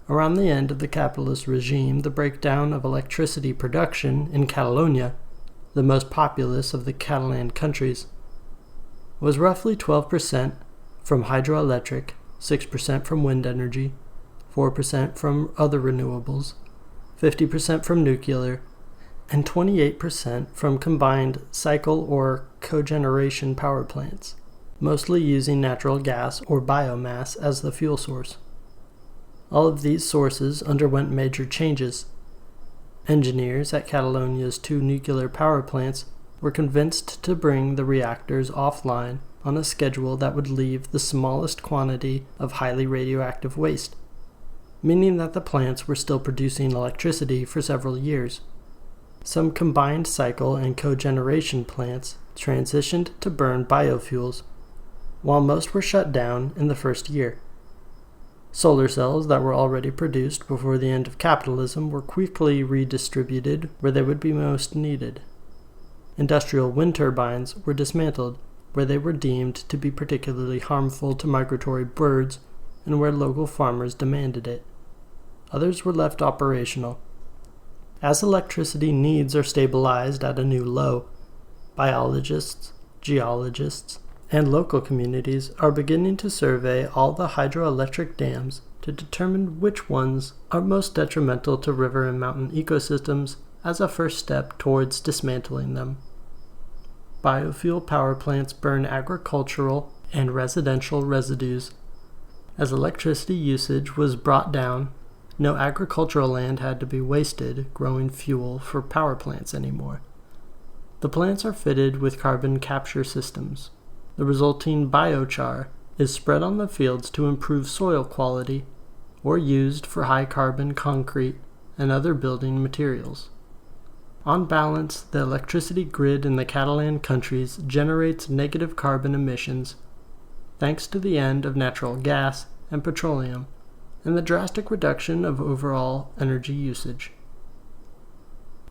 Around the end of the capitalist regime, the breakdown of electricity production in Catalonia, the most populous of the Catalan countries, was roughly 12% from hydroelectric, 6% from wind energy, 4% from other renewables, 50% from nuclear, and 28% from combined cycle or cogeneration power plants, mostly using natural gas or biomass as the fuel source. All of these sources underwent major changes. Engineers at Catalonia's 2 nuclear power plants were convinced to bring the reactors offline on a schedule that would leave the smallest quantity of highly radioactive waste, meaning that the plants were still producing electricity for several years. Some combined cycle and cogeneration plants transitioned to burn biofuels, while most were shut down in the first year. Solar cells that were already produced before the end of capitalism were quickly redistributed where they would be most needed. Industrial wind turbines were dismantled where they were deemed to be particularly harmful to migratory birds and where local farmers demanded it. Others were left operational. As electricity needs are stabilized at a new low, biologists, geologists, and local communities are beginning to survey all the hydroelectric dams to determine which ones are most detrimental to river and mountain ecosystems as a first step towards dismantling them. Biofuel power plants burn agricultural and residential residues. As electricity usage was brought down, no agricultural land had to be wasted growing fuel for power plants anymore. The plants are fitted with carbon capture systems. The resulting biochar is spread on the fields to improve soil quality or used for high-carbon concrete and other building materials. On balance, the electricity grid in the Catalan countries generates negative carbon emissions thanks to the end of natural gas and petroleum and the drastic reduction of overall energy usage.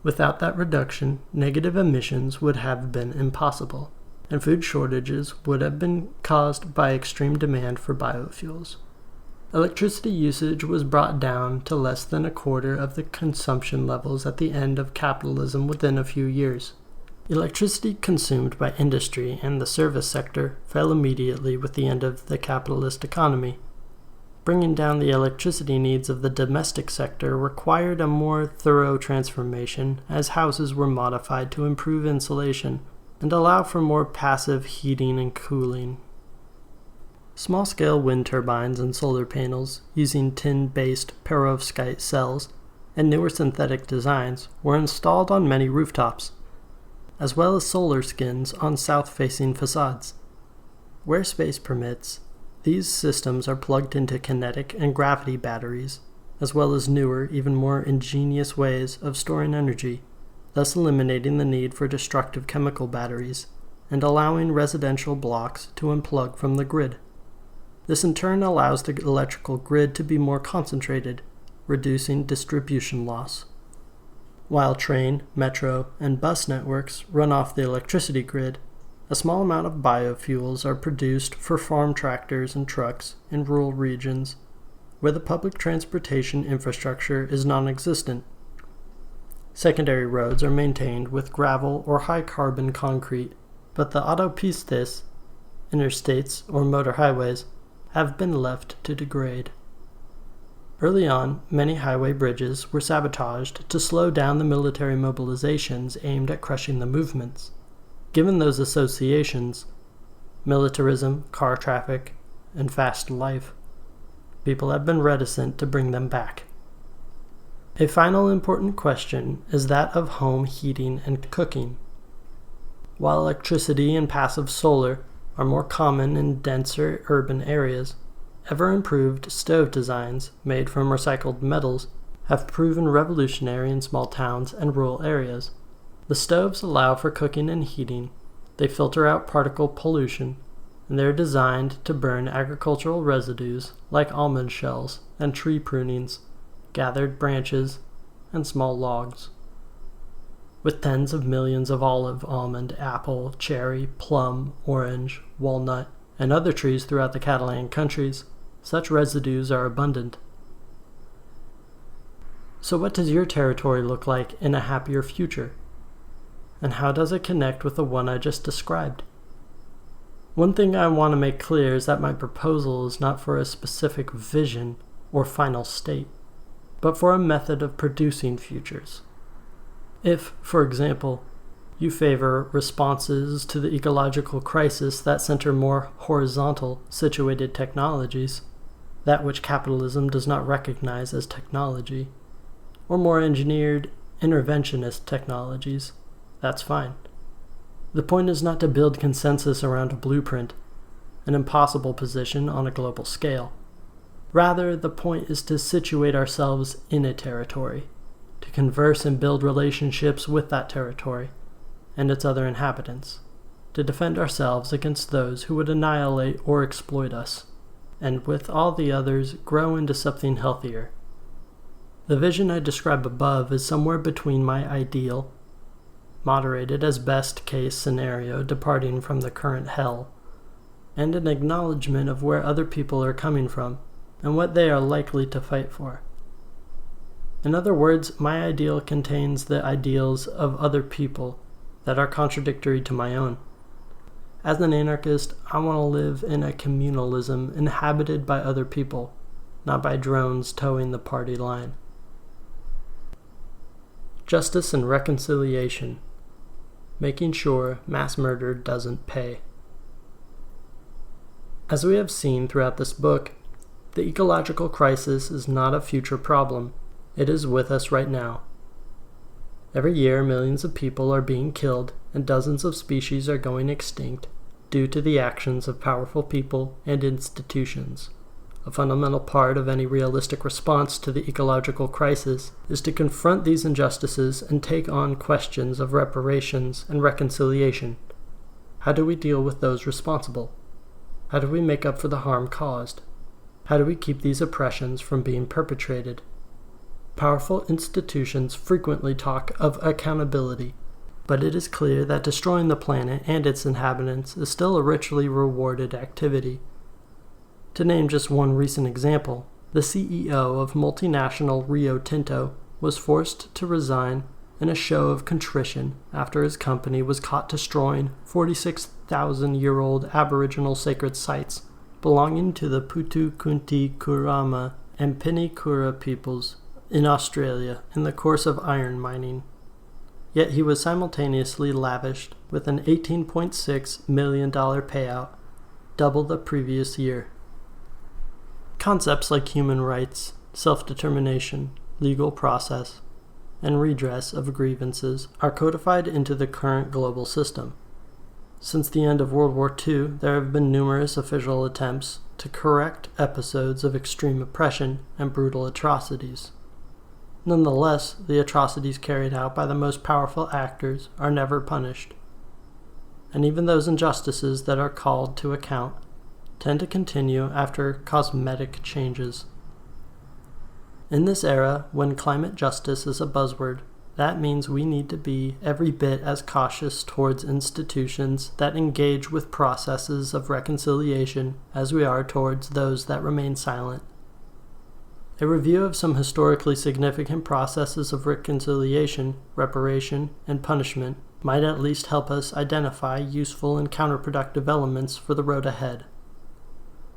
Without that reduction, negative emissions would have been impossible, and food shortages would have been caused by extreme demand for biofuels. Electricity usage was brought down to less than a quarter of the consumption levels at the end of capitalism within a few years. Electricity consumed by industry and the service sector fell immediately with the end of the capitalist economy. Bringing down the electricity needs of the domestic sector required a more thorough transformation as houses were modified to improve insulation and allow for more passive heating and cooling. Small-scale wind turbines and solar panels using tin-based perovskite cells and newer synthetic designs were installed on many rooftops, as well as solar skins on south-facing facades. Where space permits, these systems are plugged into kinetic and gravity batteries, as well as newer, even more ingenious ways of storing energy, thus eliminating the need for destructive chemical batteries and allowing residential blocks to unplug from the grid. This in turn allows the electrical grid to be more concentrated, reducing distribution loss. While train, metro, and bus networks run off the electricity grid, a small amount of biofuels are produced for farm tractors and trucks in rural regions where the public transportation infrastructure is non-existent. Secondary roads are maintained with gravel or high-carbon concrete, but the autopistas, interstates or motor highways, have been left to degrade. Early on, many highway bridges were sabotaged to slow down the military mobilizations aimed at crushing the movements. Given those associations, militarism, car traffic, and fast life, people have been reticent to bring them back. A final important question is that of home heating and cooking. While electricity and passive solar are more common in denser urban areas, ever-improved stove designs made from recycled metals have proven revolutionary in small towns and rural areas. The stoves allow for cooking and heating, they filter out particle pollution, and they are designed to burn agricultural residues like almond shells and tree prunings, gathered branches, and small logs. With tens of millions of olive, almond, apple, cherry, plum, orange, walnut, and other trees throughout the Catalan countries, such residues are abundant. So what does your territory look like in a happier future? And how does it connect with the one I just described? One thing I want to make clear is that my proposal is not for a specific vision or final state, but for a method of producing futures. If, for example, you favor responses to the ecological crisis that center more horizontal situated technologies, that which capitalism does not recognize as technology, or more engineered interventionist technologies, that's fine. The point is not to build consensus around a blueprint, an impossible position on a global scale. Rather, the point is to situate ourselves in a territory, to converse and build relationships with that territory and its other inhabitants, to defend ourselves against those who would annihilate or exploit us, and with all the others grow into something healthier. The vision I describe above is somewhere between my ideal, moderated as best case scenario departing from the current hell, and an acknowledgement of where other people are coming from and what they are likely to fight for. In other words, my ideal contains the ideals of other people that are contradictory to my own. As an anarchist, I want to live in a communalism inhabited by other people, not by drones towing the party line. Justice and reconciliation. Making sure mass murder doesn't pay. As we have seen throughout this book, the ecological crisis is not a future problem. It is with us right now. Every year, millions of people are being killed and dozens of species are going extinct due to the actions of powerful people and institutions. A fundamental part of any realistic response to the ecological crisis is to confront these injustices and take on questions of reparations and reconciliation. How do we deal with those responsible? How do we make up for the harm caused? How do we keep these oppressions from being perpetrated? Powerful institutions frequently talk of accountability, but it is clear that destroying the planet and its inhabitants is still a richly rewarded activity. To name just one recent example, the CEO of multinational Rio Tinto was forced to resign in a show of contrition after his company was caught destroying 46,000-year-old Aboriginal sacred sites belonging to the Putu Kunti Kurama and Pinikura peoples in Australia in the course of iron mining. Yet he was simultaneously lavished with an $18.6 million payout, double the previous year. Concepts like human rights, self-determination, legal process, and redress of grievances are codified into the current global system. Since the end of World War II, there have been numerous official attempts to correct episodes of extreme oppression and brutal atrocities. Nonetheless, the atrocities carried out by the most powerful actors are never punished, and even those injustices that are called to account tend to continue after cosmetic changes. In this era, when climate justice is a buzzword, that means we need to be every bit as cautious towards institutions that engage with processes of reconciliation as we are towards those that remain silent. A review of some historically significant processes of reconciliation, reparation, and punishment might at least help us identify useful and counterproductive elements for the road ahead.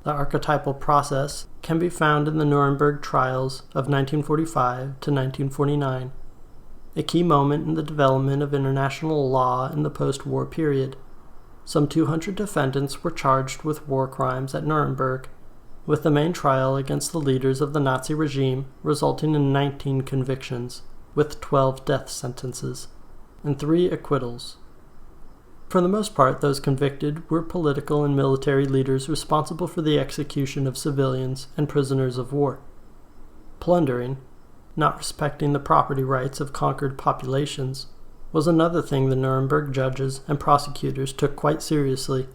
The archetypal process can be found in the Nuremberg trials of 1945 to 1949, a key moment in the development of international law in the post-war period. Some 200 defendants were charged with war crimes at Nuremberg, with the main trial against the leaders of the Nazi regime resulting in 19 convictions, with 12 death sentences, and 3 acquittals. For the most part, those convicted were political and military leaders responsible for the execution of civilians and prisoners of war. Plundering, not respecting the property rights of conquered populations, was another thing the Nuremberg judges and prosecutors took quite seriously.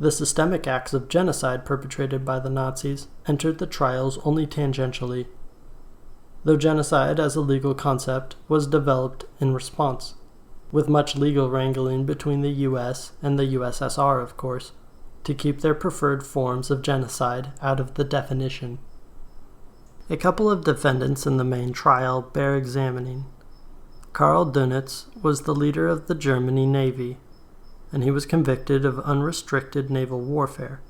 The systemic acts of genocide perpetrated by the Nazis entered the trials only tangentially, though genocide as a legal concept was developed in response, with much legal wrangling between the US and the USSR, of course, to keep their preferred forms of genocide out of the definition. A couple of defendants in the main trial bear examining. Karl Dönitz was the leader of the German Navy, and he was convicted of unrestricted naval warfare,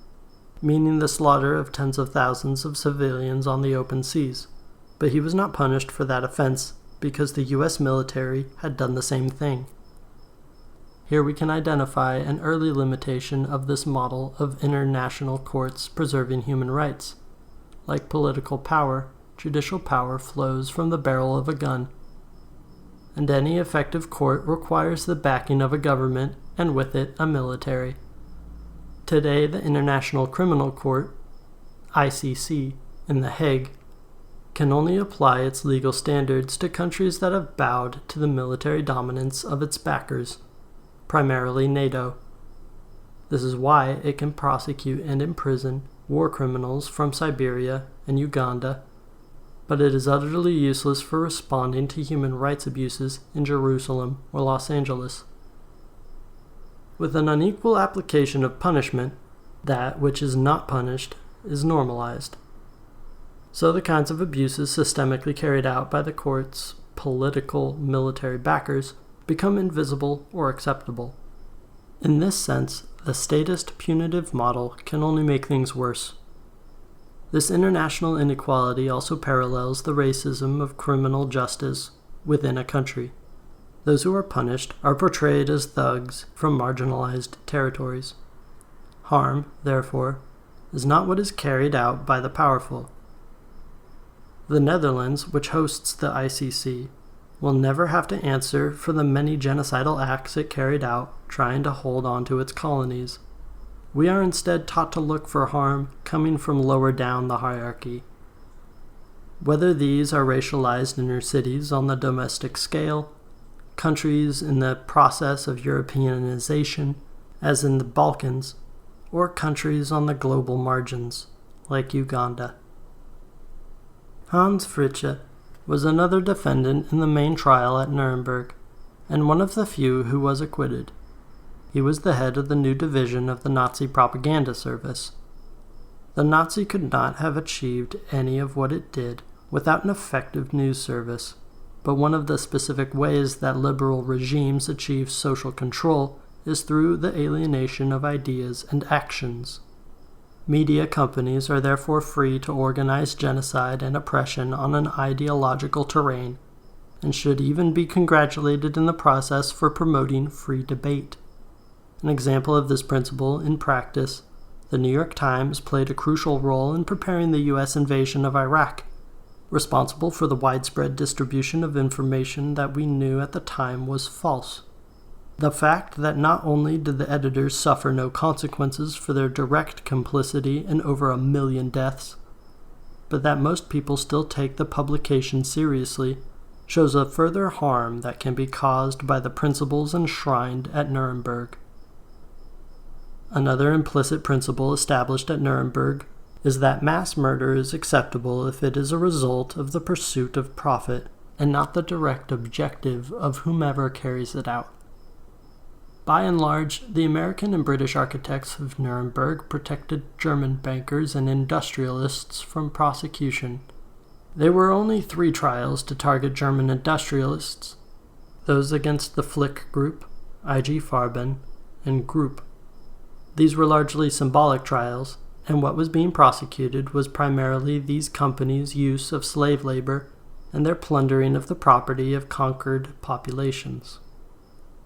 meaning the slaughter of tens of thousands of civilians on the open seas, but he was not punished for that offense because the US military had done the same thing. Here we can identify an early limitation of this model of international courts preserving human rights. Like political power, judicial power flows from the barrel of a gun, and any effective court requires the backing of a government and with it a military. Today, the International Criminal Court, ICC, in The Hague, can only apply its legal standards to countries that have bowed to the military dominance of its backers, primarily NATO. This is why it can prosecute and imprison war criminals from Siberia and Uganda, but it is utterly useless for responding to human rights abuses in Jerusalem or Los Angeles. With an unequal application of punishment, that which is not punished is normalized. So the kinds of abuses systemically carried out by the court's political military backers become invisible or acceptable. In this sense, the statist punitive model can only make things worse. This international inequality also parallels the racism of criminal justice within a country. Those who are punished are portrayed as thugs from marginalized territories. Harm, therefore, is not what is carried out by the powerful. The Netherlands, which hosts the ICC, will never have to answer for the many genocidal acts it carried out trying to hold on to its colonies. We are instead taught to look for harm coming from lower down the hierarchy. Whether these are racialized inner cities on the domestic scale, countries in the process of Europeanization, as in the Balkans, or countries on the global margins, like Uganda. Hans Fritzsche was another defendant in the main trial at Nuremberg, and one of the few who was acquitted. He was the head of the new division of the Nazi propaganda service. The Nazi could not have achieved any of what it did without an effective news service, but one of the specific ways that liberal regimes achieve social control is through the alienation of ideas and actions. Media companies are therefore free to organize genocide and oppression on an ideological terrain, and should even be congratulated in the process for promoting free debate. An example of this principle in practice, the New York Times played a crucial role in preparing the U.S. invasion of Iraq, responsible for the widespread distribution of information that we knew at the time was false. The fact that not only did the editors suffer no consequences for their direct complicity in over 1 million deaths, but that most people still take the publication seriously, shows a further harm that can be caused by the principles enshrined at Nuremberg. Another implicit principle established at Nuremberg is that mass murder is acceptable if it is a result of the pursuit of profit and not the direct objective of whomever carries it out. By and large, the American and British architects of Nuremberg protected German bankers and industrialists from prosecution. There were only 3 trials to target German industrialists, those against the Flick Group, IG Farben, and Group. These were largely symbolic trials, and what was being prosecuted was primarily these companies' use of slave labor and their plundering of the property of conquered populations.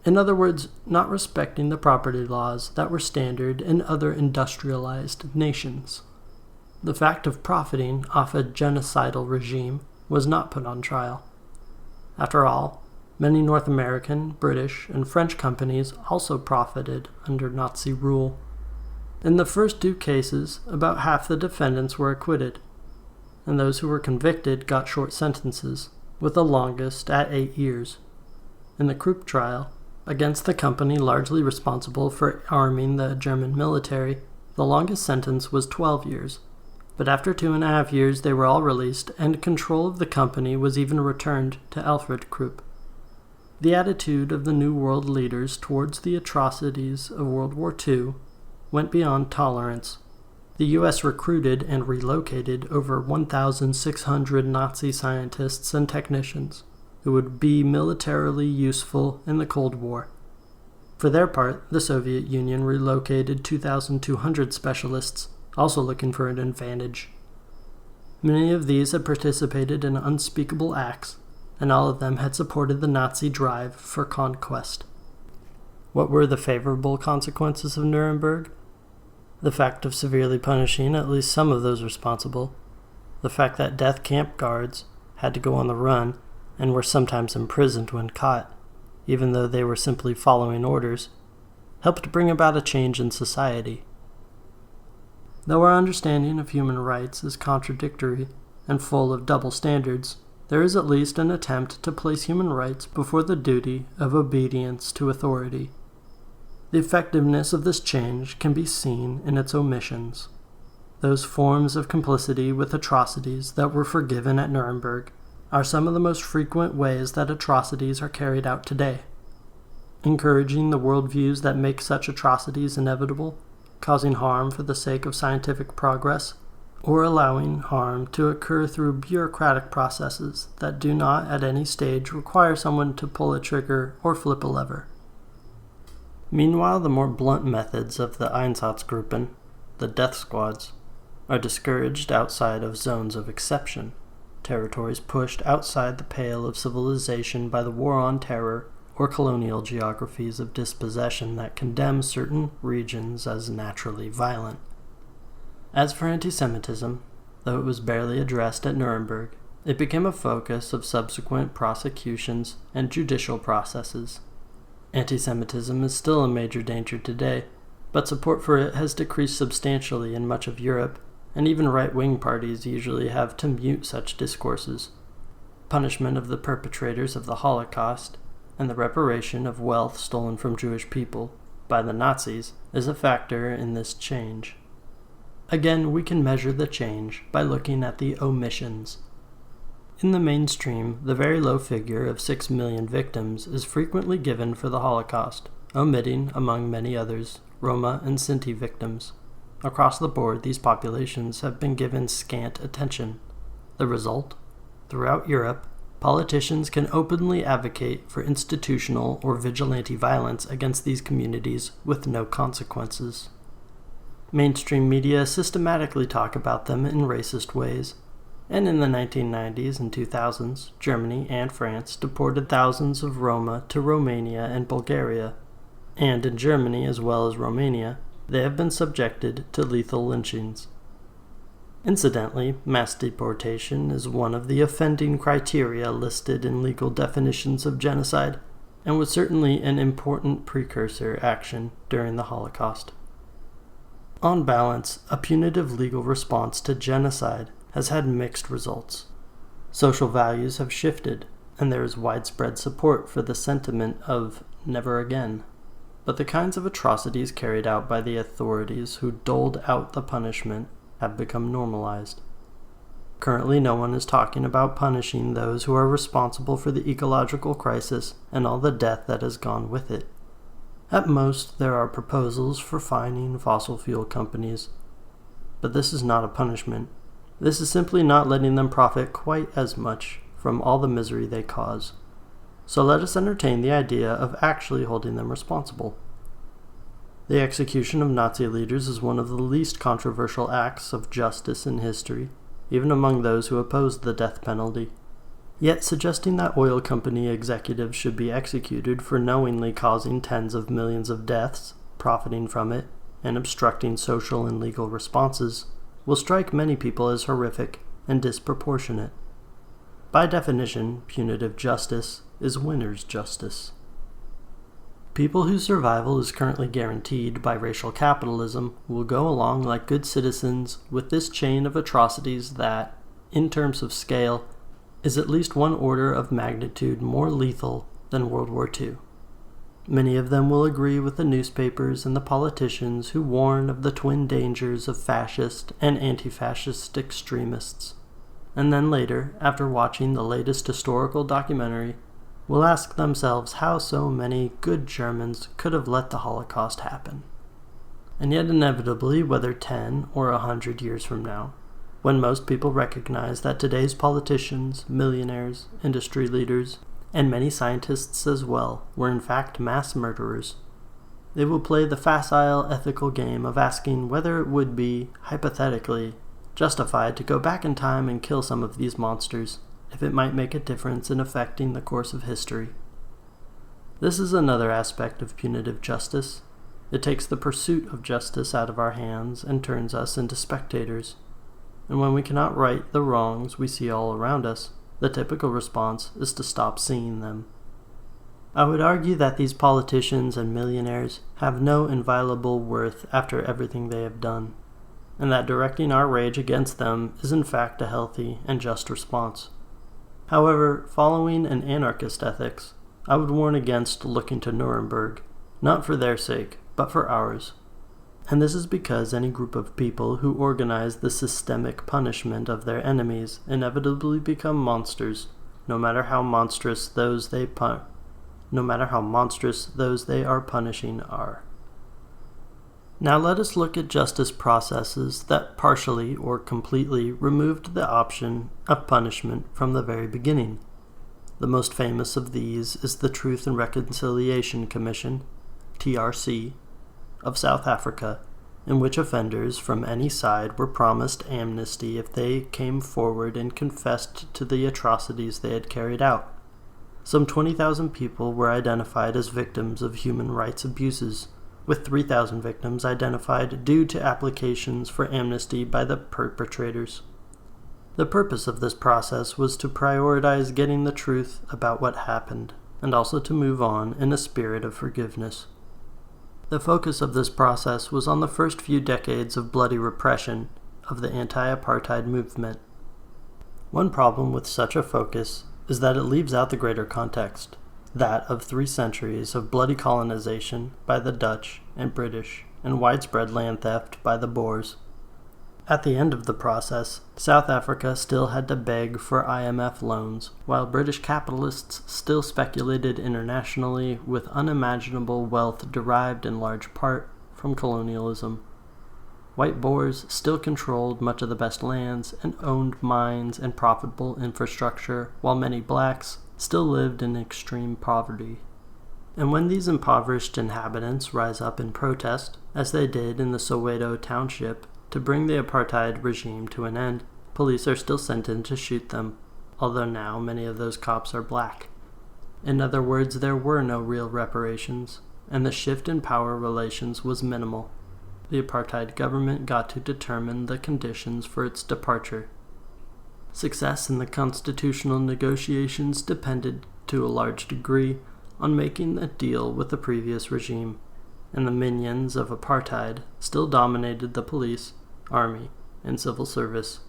In other words, not respecting the property laws that were standard in other industrialized nations. The fact of profiting off a genocidal regime was not put on trial. After all, many North American, British, and French companies also profited under Nazi rule. In the first 2 cases, about half the defendants were acquitted, and those who were convicted got short sentences, with the longest at 8 years. In the Krupp trial, against the company largely responsible for arming the German military, the longest sentence was 12 years, but after 2.5 years they were all released, and control of the company was even returned to Alfred Krupp. The attitude of the New World leaders towards the atrocities of World War II went beyond tolerance. The U.S. recruited and relocated over 1,600 Nazi scientists and technicians who would be militarily useful in the Cold War. For their part, the Soviet Union relocated 2,200 specialists, also looking for an advantage. Many of these had participated in unspeakable acts, and all of them had supported the Nazi drive for conquest. What were the favorable consequences of Nuremberg? The fact of severely punishing at least some of those responsible, the fact that death camp guards had to go on the run and were sometimes imprisoned when caught, even though they were simply following orders, helped bring about a change in society. Though our understanding of human rights is contradictory and full of double standards, there is at least an attempt to place human rights before the duty of obedience to authority. The effectiveness of this change can be seen in its omissions. Those forms of complicity with atrocities that were forgiven at Nuremberg are some of the most frequent ways that atrocities are carried out today. Encouraging the worldviews that make such atrocities inevitable, causing harm for the sake of scientific progress, or allowing harm to occur through bureaucratic processes that do not at any stage require someone to pull a trigger or flip a lever. Meanwhile, the more blunt methods of the Einsatzgruppen, the death squads, are discouraged outside of zones of exception, territories pushed outside the pale of civilization by the war on terror or colonial geographies of dispossession that condemn certain regions as naturally violent. As for anti-Semitism, though it was barely addressed at Nuremberg, it became a focus of subsequent prosecutions and judicial processes. Anti-Semitism is still a major danger today, but support for it has decreased substantially in much of Europe, and even right-wing parties usually have to mute such discourses. Punishment of the perpetrators of the Holocaust and the reparation of wealth stolen from Jewish people by the Nazis is a factor in this change. Again, we can measure the change by looking at the omissions. In the mainstream, the very low figure of 6 million victims is frequently given for the Holocaust, omitting, among many others, Roma and Sinti victims. Across the board, these populations have been given scant attention. The result? Throughout Europe, politicians can openly advocate for institutional or vigilante violence against these communities with no consequences. Mainstream media systematically talk about them in racist ways, and in the 1990s and 2000s, Germany and France deported thousands of Roma to Romania and Bulgaria, and in Germany as well as Romania, they have been subjected to lethal lynchings. Incidentally, mass deportation is one of the offending criteria listed in legal definitions of genocide, and was certainly an important precursor action during the Holocaust. On balance, a punitive legal response to genocide has had mixed results. Social values have shifted, and there is widespread support for the sentiment of never again. But the kinds of atrocities carried out by the authorities who doled out the punishment have become normalized. Currently, no one is talking about punishing those who are responsible for the ecological crisis and all the death that has gone with it. At most, there are proposals for fining fossil fuel companies. But this is not a punishment. This is simply not letting them profit quite as much from all the misery they cause. So let us entertain the idea of actually holding them responsible. The execution of Nazi leaders is one of the least controversial acts of justice in history, even among those who opposed the death penalty. Yet suggesting that oil company executives should be executed for knowingly causing tens of millions of deaths, profiting from it, and obstructing social and legal responses will strike many people as horrific and disproportionate. By definition, punitive justice is winner's justice. People whose survival is currently guaranteed by racial capitalism will go along like good citizens with this chain of atrocities that, in terms of scale, is at least one order of magnitude more lethal than World War II. Many of them will agree with the newspapers and the politicians who warn of the twin dangers of fascist and anti-fascist extremists. And then later, after watching the latest historical documentary, will ask themselves how so many good Germans could have let the Holocaust happen. And yet inevitably, whether 10 or 100 years from now, when most people recognize that today's politicians, millionaires, industry leaders, and many scientists as well were in fact mass murderers, they will play the facile ethical game of asking whether it would be, hypothetically, justified to go back in time and kill some of these monsters, if it might make a difference in affecting the course of history. This is another aspect of punitive justice. It takes the pursuit of justice out of our hands and turns us into spectators. And when we cannot right the wrongs we see all around us, the typical response is to stop seeing them. I would argue that these politicians and millionaires have no inviolable worth after everything they have done, and that directing our rage against them is in fact a healthy and just response. However, following an anarchist ethics, I would warn against looking to Nuremberg, not for their sake, but for ours. And this is because any group of people who organize the systemic punishment of their enemies inevitably become monsters, no matter how monstrous those they are punishing are. Now let us look at justice processes that partially or completely removed the option of punishment from the very beginning. The most famous of these is the Truth and Reconciliation Commission, TRC, of South Africa, in which offenders from any side were promised amnesty if they came forward and confessed to the atrocities they had carried out. Some 20,000 people were identified as victims of human rights abuses, with 3,000 victims identified due to applications for amnesty by the perpetrators. The purpose of this process was to prioritize getting the truth about what happened, and also to move on in a spirit of forgiveness. The focus of this process was on the first few decades of bloody repression of the anti-apartheid movement. One problem with such a focus is that it leaves out the greater context, that of 3 centuries of bloody colonization by the Dutch and British and widespread land theft by the Boers. At the end of the process, South Africa still had to beg for IMF loans, while British capitalists still speculated internationally with unimaginable wealth derived in large part from colonialism. White Boers still controlled much of the best lands and owned mines and profitable infrastructure, while many blacks still lived in extreme poverty. And when these impoverished inhabitants rise up in protest, as they did in the Soweto township, to bring the apartheid regime to an end, police are still sent in to shoot them, although now many of those cops are black. In other words, there were no real reparations, and the shift in power relations was minimal. The apartheid government got to determine the conditions for its departure. Success in the constitutional negotiations depended, to a large degree, on making a deal with the previous regime, and the minions of apartheid still dominated the police, army, and civil service.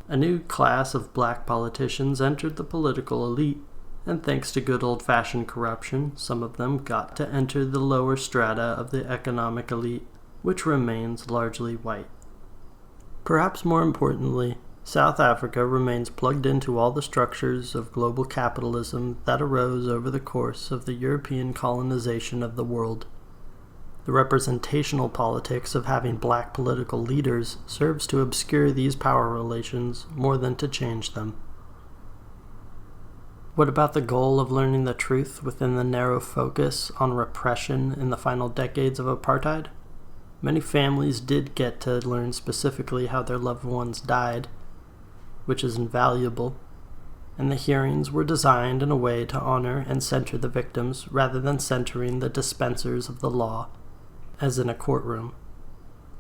A new class of black politicians entered the political elite, and thanks to good old-fashioned corruption, some of them got to enter the lower strata of the economic elite, which remains largely white. Perhaps more importantly, South Africa remains plugged into all the structures of global capitalism that arose over the course of the European colonization of the world. The representational politics of having black political leaders serves to obscure these power relations more than to change them. What about the goal of learning the truth within the narrow focus on repression in the final decades of apartheid? Many families did get to learn specifically how their loved ones died, which is invaluable, and the hearings were designed in a way to honor and center the victims rather than centering the dispensers of the law, as in a courtroom.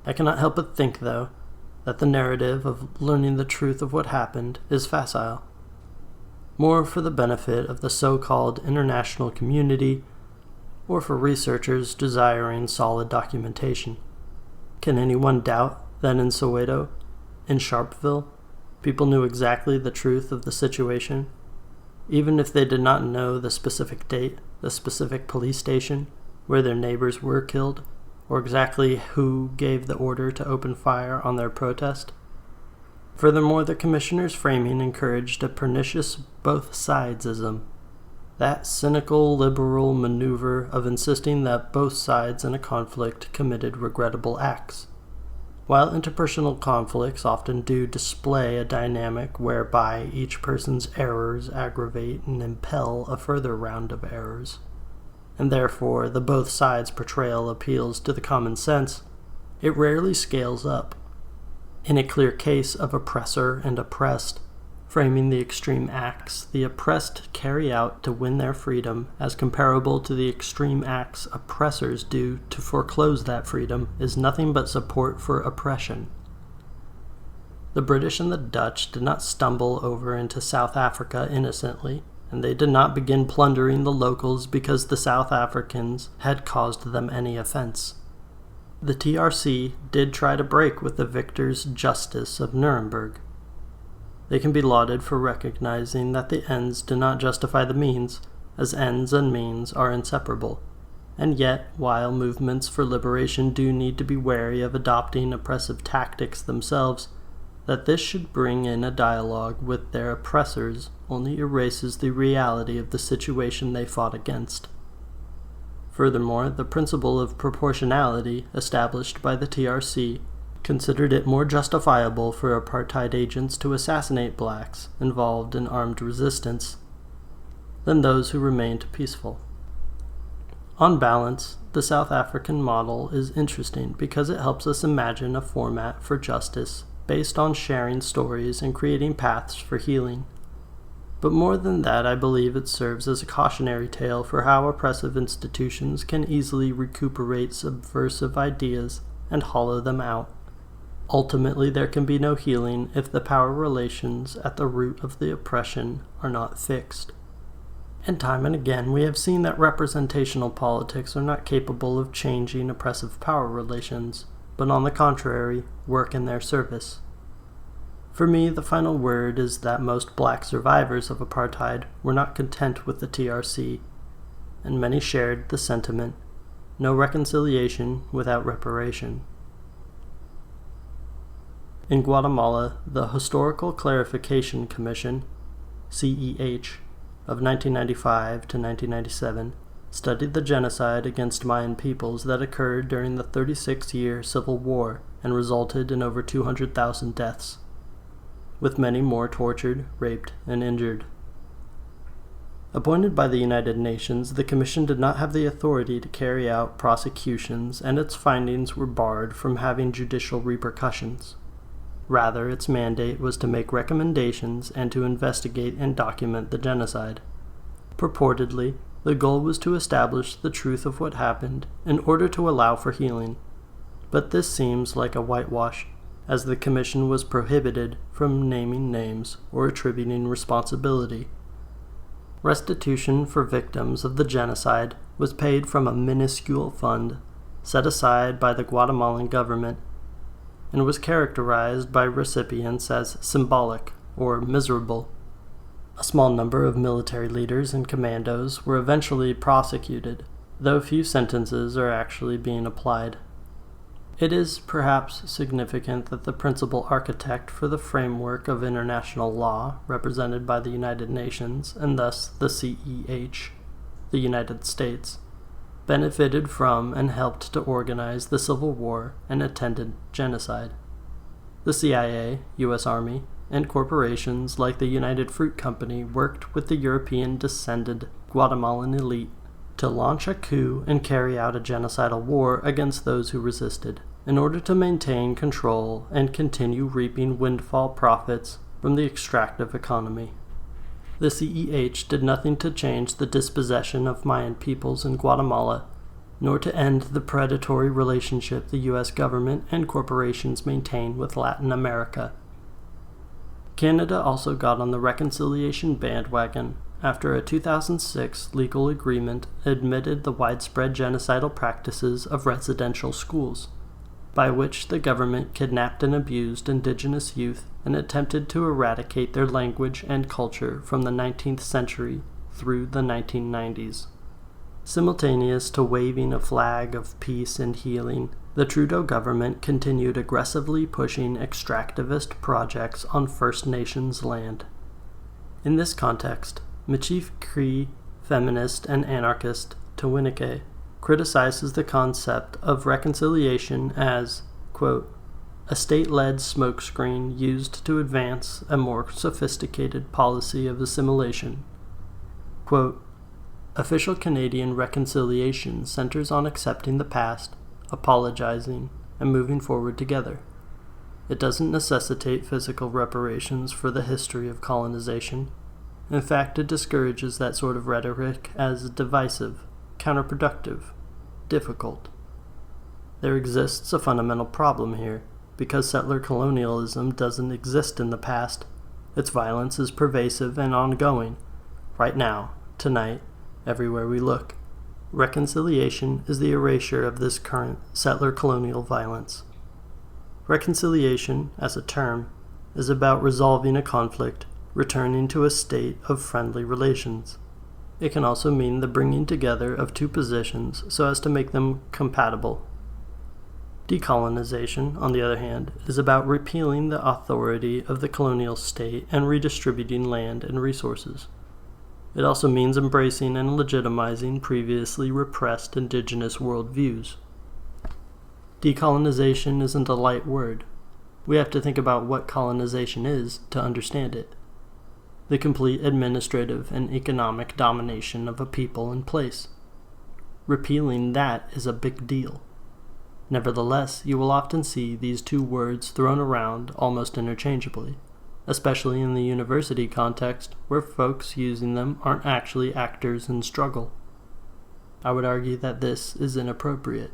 I cannot help but think, though, that the narrative of learning the truth of what happened is facile, more for the benefit of the so-called international community or for researchers desiring solid documentation. Can anyone doubt that in Soweto, in Sharpeville, people knew exactly the truth of the situation, even if they did not know the specific date, the specific police station, where their neighbors were killed, or exactly who gave the order to open fire on their protest? Furthermore, the commissioner's framing encouraged a pernicious both-sidesism, that cynical liberal maneuver of insisting that both sides in a conflict committed regrettable acts. While interpersonal conflicts often do display a dynamic whereby each person's errors aggravate and impel a further round of errors, and therefore the both sides portrayal appeals to the common sense, it rarely scales up. In a clear case of oppressor and oppressed, framing the extreme acts the oppressed carry out to win their freedom as comparable to the extreme acts oppressors do to foreclose that freedom is nothing but support for oppression. The British and the Dutch did not stumble over into South Africa innocently, and they did not begin plundering the locals because the South Africans had caused them any offense. The TRC did try to break with the victor's justice of Nuremberg. They can be lauded for recognizing that the ends do not justify the means, as ends and means are inseparable. And yet, while movements for liberation do need to be wary of adopting oppressive tactics themselves, that this should bring in a dialogue with their oppressors only erases the reality of the situation they fought against. Furthermore, the principle of proportionality established by the TRC considered it more justifiable for apartheid agents to assassinate blacks involved in armed resistance than those who remained peaceful. On balance, the South African model is interesting because it helps us imagine a format for justice based on sharing stories and creating paths for healing. But more than that, I believe it serves as a cautionary tale for how oppressive institutions can easily recuperate subversive ideas and hollow them out. Ultimately, there can be no healing if the power relations at the root of the oppression are not fixed. And time and again, we have seen that representational politics are not capable of changing oppressive power relations, but on the contrary, work in their service. For me, the final word is that most black survivors of apartheid were not content with the TRC, and many shared the sentiment, no reconciliation without reparation. In Guatemala, the Historical Clarification Commission, CEH, of 1995 to 1997, studied the genocide against Mayan peoples that occurred during the 36-year Civil War and resulted in over 200,000 deaths, with many more tortured, raped, and injured. Appointed by the United Nations, the Commission did not have the authority to carry out prosecutions, and its findings were barred from having judicial repercussions. Rather, its mandate was to make recommendations and to investigate and document the genocide. Purportedly, the goal was to establish the truth of what happened in order to allow for healing. But this seems like a whitewash, as the Commission was prohibited from naming names or attributing responsibility. Restitution for victims of the genocide was paid from a minuscule fund set aside by the Guatemalan government and was characterized by recipients as symbolic or miserable. A small number of military leaders and commandos were eventually prosecuted, though few sentences are actually being applied. It is perhaps significant that the principal architect for the framework of international law, represented by the United Nations, and thus the CEH, the United States, benefited from and helped to organize the Civil War and attended genocide. The CIA, U.S. Army, and corporations like the United Fruit Company worked with the European-descended Guatemalan elite to launch a coup and carry out a genocidal war against those who resisted, in order to maintain control and continue reaping windfall profits from the extractive economy. The CEH did nothing to change the dispossession of Mayan peoples in Guatemala, nor to end the predatory relationship the U.S. government and corporations maintain with Latin America. Canada also got on the reconciliation bandwagon after a 2006 legal agreement admitted the widespread genocidal practices of residential schools, by which the government kidnapped and abused Indigenous youth and attempted to eradicate their language and culture from the 19th century through the 1990s. Simultaneous to waving a flag of peace and healing, the Trudeau government continued aggressively pushing extractivist projects on First Nations land. In this context, Michif Cree feminist and anarchist Tawinike criticizes the concept of reconciliation as, quote, a state-led smokescreen used to advance a more sophisticated policy of assimilation. Quote, official Canadian reconciliation centers on accepting the past, apologizing, and moving forward together. It doesn't necessitate physical reparations for the history of colonization. In fact, it discourages that sort of rhetoric as divisive, counterproductive, difficult. There exists a fundamental problem here. Because settler colonialism doesn't exist in the past, its violence is pervasive and ongoing, right now, tonight, everywhere we look. Reconciliation is the erasure of this current settler colonial violence. Reconciliation, as a term, is about resolving a conflict, returning to a state of friendly relations. It can also mean the bringing together of two positions so as to make them compatible. Decolonization, on the other hand, is about repealing the authority of the colonial state and redistributing land and resources. It also means embracing and legitimizing previously repressed indigenous worldviews. Decolonization isn't a light word. We have to think about what colonization is to understand it. The complete administrative and economic domination of a people and place. Repealing that is a big deal. Nevertheless, you will often see these two words thrown around almost interchangeably, especially in the university context where folks using them aren't actually actors in struggle. I would argue that this is inappropriate.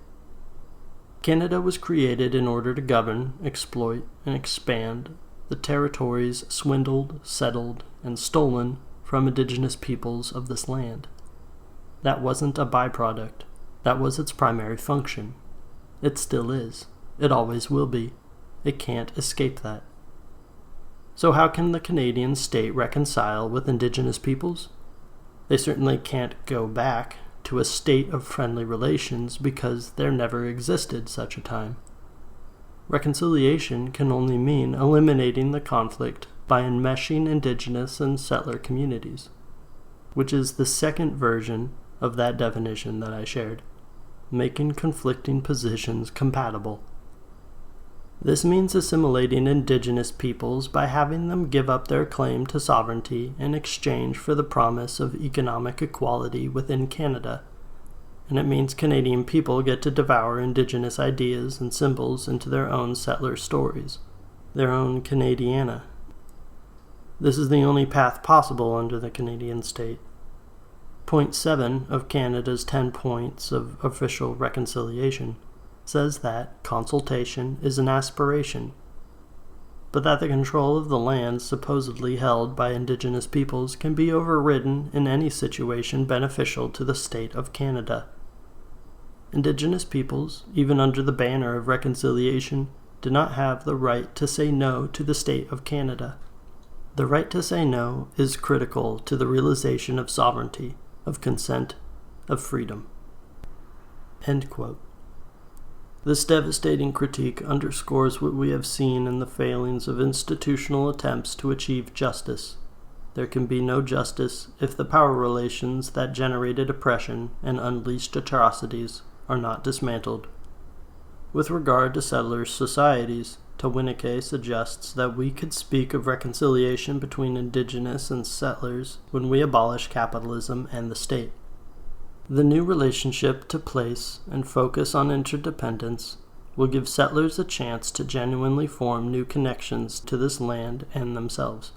Canada was created in order to govern, exploit, and expand the territories swindled, settled, and stolen from Indigenous peoples of this land. That wasn't a byproduct. That was its primary function. It still is. It always will be. It can't escape that. So how can the Canadian state reconcile with Indigenous peoples? They certainly can't go back to a state of friendly relations because there never existed such a time. Reconciliation can only mean eliminating the conflict by enmeshing Indigenous and settler communities, which is the second version of that definition that I shared. Making conflicting positions compatible. This means assimilating Indigenous peoples by having them give up their claim to sovereignty in exchange for the promise of economic equality within Canada. And it means Canadian people get to devour Indigenous ideas and symbols into their own settler stories, their own Canadiana. This is the only path possible under the Canadian state. Point 7 of Canada's 10 points of official reconciliation says that consultation is an aspiration, but that the control of the lands supposedly held by Indigenous peoples can be overridden in any situation beneficial to the state of Canada. Indigenous peoples, even under the banner of reconciliation, do not have the right to say no to the state of Canada. The right to say no is critical to the realization of sovereignty, of consent, of freedom. End quote. This devastating critique underscores what we have seen in the failings of institutional attempts to achieve justice. There can be no justice if the power relations that generated oppression and unleashed atrocities are not dismantled. With regard to settlers' societies, Tawinike suggests that we could speak of reconciliation between Indigenous and settlers when we abolish capitalism and the state. The new relationship to place and focus on interdependence will give settlers a chance to genuinely form new connections to this land and themselves.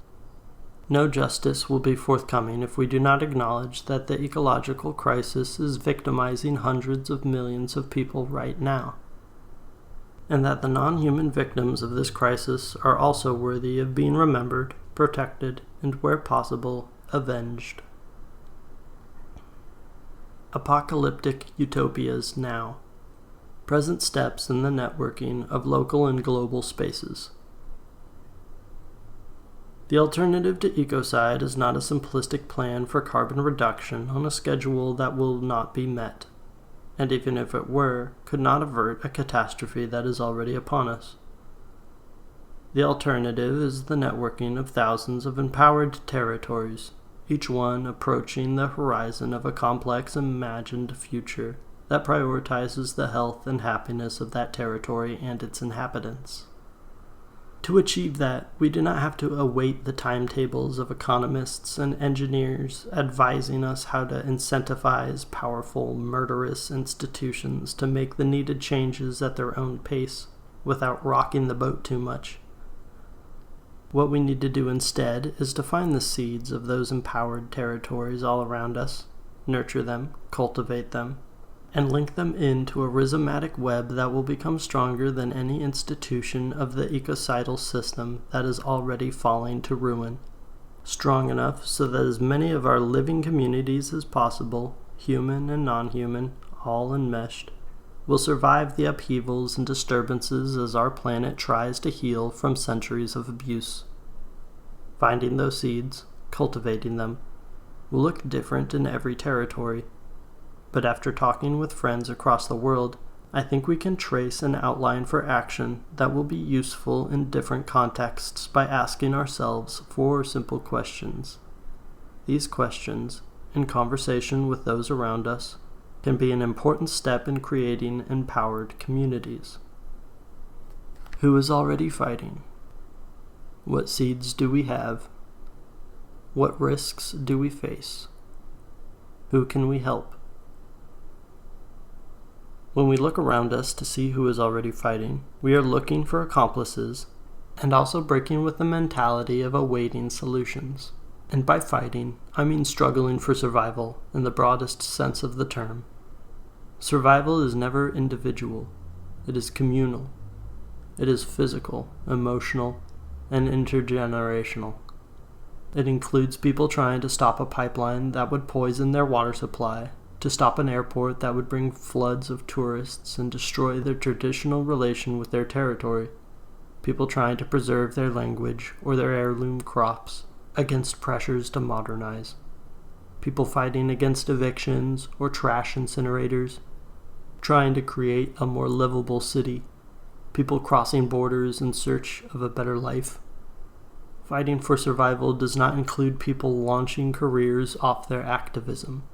No justice will be forthcoming if we do not acknowledge that the ecological crisis is victimizing hundreds of millions of people right now, and that the non-human victims of this crisis are also worthy of being remembered, protected, and where possible, avenged. Apocalyptic utopias now. Present steps in the networking of local and global spaces. The alternative to ecocide is not a simplistic plan for carbon reduction on a schedule that will not be met, and even if it were, could not avert a catastrophe that is already upon us. The alternative is the networking of thousands of empowered territories, each one approaching the horizon of a complex imagined future that prioritizes the health and happiness of that territory and its inhabitants. To achieve that, we do not have to await the timetables of economists and engineers advising us how to incentivize powerful, murderous institutions to make the needed changes at their own pace. without rocking the boat too much. What we need to do instead is to find the seeds of those empowered territories all around us, nurture them, cultivate them, and link them into a rhizomatic web that will become stronger than any institution of the ecocidal system that is already falling to ruin. Strong enough so that as many of our living communities as possible, human and non-human, all enmeshed, will survive the upheavals and disturbances as our planet tries to heal from centuries of abuse. Finding those seeds, cultivating them, will look different in every territory. But after talking with friends across the world, I think we can trace an outline for action that will be useful in different contexts by asking ourselves 4 simple questions. These questions, in conversation with those around us, can be an important step in creating empowered communities. Who is already fighting? What seeds do we have? What risks do we face? Who can we help? When we look around us to see who is already fighting, we are looking for accomplices and also breaking with the mentality of awaiting solutions. And by fighting, I mean struggling for survival in the broadest sense of the term. Survival is never individual. It is communal. It is physical, emotional, and intergenerational. It includes people trying to stop a pipeline that would poison their water supply, to stop an airport that would bring floods of tourists and destroy their traditional relation with their territory, people trying to preserve their language or their heirloom crops against pressures to modernize, people fighting against evictions or trash incinerators, trying to create a more livable city, people crossing borders in search of a better life. Fighting for survival does not include people launching careers off their activism.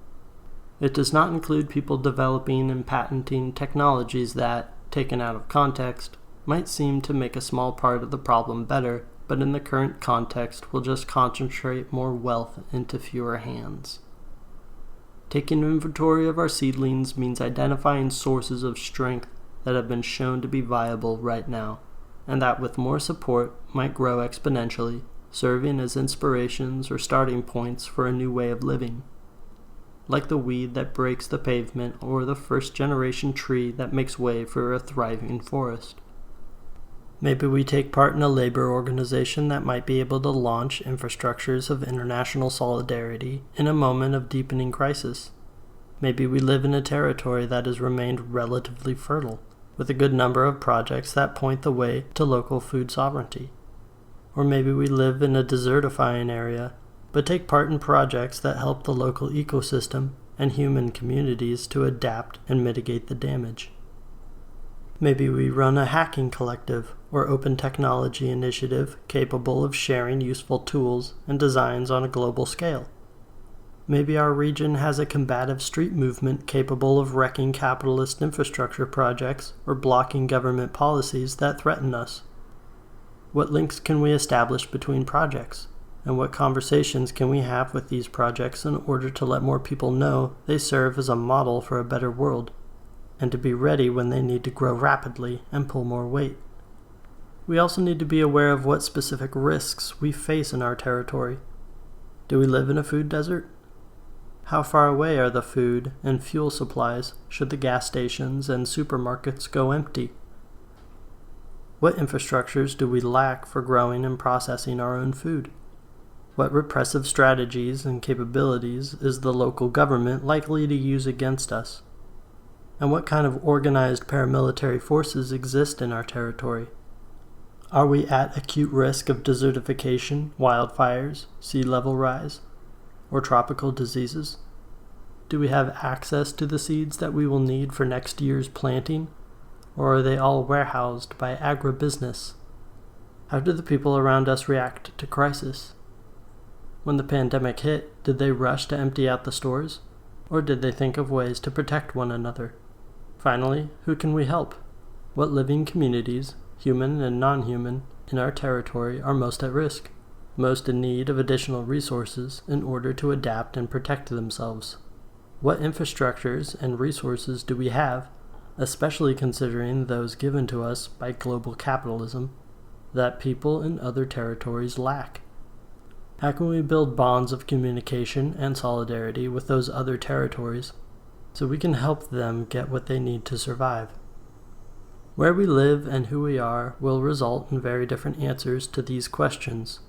It does not include people developing and patenting technologies that, taken out of context, might seem to make a small part of the problem better, but in the current context will just concentrate more wealth into fewer hands. Taking inventory of our seedlings means identifying sources of strength that have been shown to be viable right now, and that with more support might grow exponentially, serving as inspirations or starting points for a new way of living. Like the weed that breaks the pavement or the first-generation tree that makes way for a thriving forest. Maybe we take part in a labor organization that might be able to launch infrastructures of international solidarity in a moment of deepening crisis. Maybe we live in a territory that has remained relatively fertile, with a good number of projects that point the way to local food sovereignty. Or maybe we live in a desertifying area, but take part in projects that help the local ecosystem and human communities to adapt and mitigate the damage. Maybe we run a hacking collective or open technology initiative capable of sharing useful tools and designs on a global scale. Maybe our region has a combative street movement capable of wrecking capitalist infrastructure projects or blocking government policies that threaten us. What links can we establish between projects? And what conversations can we have with these projects in order to let more people know they serve as a model for a better world, and to be ready when they need to grow rapidly and pull more weight? We also need to be aware of what specific risks we face in our territory. Do we live in a food desert? How far away are the food and fuel supplies should the gas stations and supermarkets go empty? What infrastructures do we lack for growing and processing our own food? What repressive strategies and capabilities is the local government likely to use against us? And what kind of organized paramilitary forces exist in our territory? Are we at acute risk of desertification, wildfires, sea level rise, or tropical diseases? Do we have access to the seeds that we will need for next year's planting, or are they all warehoused by agribusiness? How do the people around us react to crisis? When the pandemic hit, did they rush to empty out the stores, or did they think of ways to protect one another? Finally, who can we help? What living communities, human and non-human, in our territory are most at risk, most in need of additional resources in order to adapt and protect themselves? What infrastructures and resources do we have especially considering those given to us by global capitalism that people in other territories lack? How can we build bonds of communication and solidarity with those other territories so we can help them get what they need to survive? Where we live and who we are will result in very different answers to these questions.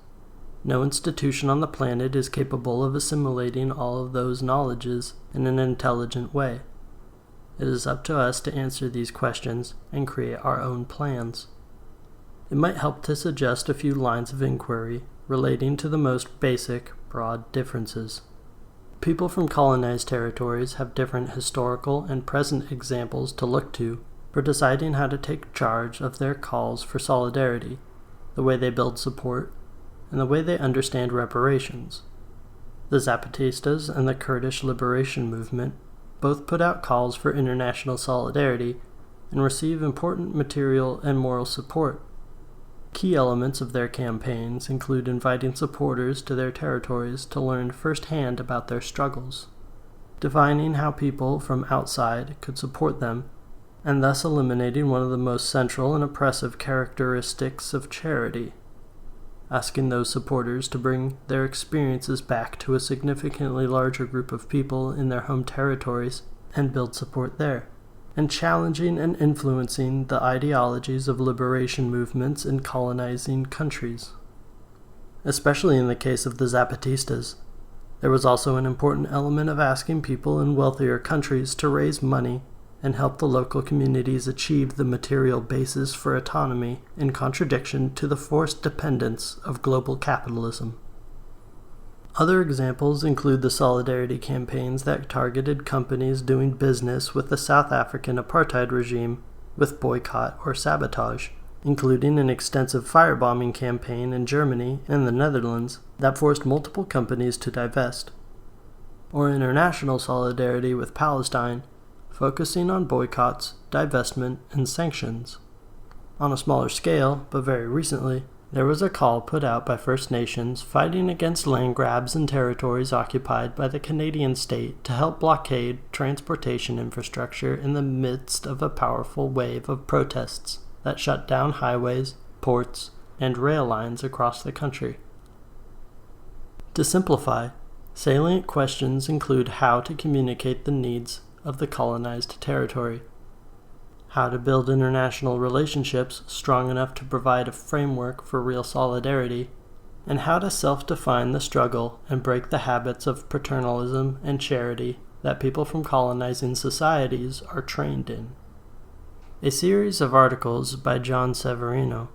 No institution on the planet is capable of assimilating all of those knowledges in an intelligent way. It is up to us to answer these questions and create our own plans. It might help to suggest a few lines of inquiry relating to the most basic, broad differences. People from colonized territories have different historical and present examples to look to for deciding how to take charge of their calls for solidarity, the way they build support, and the way they understand reparations. The Zapatistas and the Kurdish Liberation Movement both put out calls for international solidarity and receive important material and moral support. Key elements of their campaigns include inviting supporters to their territories to learn firsthand about their struggles, defining how people from outside could support them, and thus eliminating one of the most central and oppressive characteristics of charity, asking those supporters to bring their experiences back to a significantly larger group of people in their home territories and build support there, and challenging and influencing the ideologies of liberation movements in colonizing countries. Especially in the case of the Zapatistas, there was also an important element of asking people in wealthier countries to raise money and help the local communities achieve the material basis for autonomy in contradiction to the forced dependence of global capitalism. Other examples include the solidarity campaigns that targeted companies doing business with the South African apartheid regime with boycott or sabotage, including an extensive firebombing campaign in Germany and the Netherlands that forced multiple companies to divest, or international solidarity with Palestine, focusing on boycotts, divestment, and sanctions. On a smaller scale, but very recently, there was a call put out by First Nations fighting against land grabs in territories occupied by the Canadian state to help blockade transportation infrastructure in the midst of a powerful wave of protests that shut down highways, ports, and rail lines across the country. To simplify, salient questions include how to communicate the needs of the colonized territory, how to build international relationships strong enough to provide a framework for real solidarity, and how to self-define the struggle and break the habits of paternalism and charity that people from colonizing societies are trained in. A series of articles by John Severino,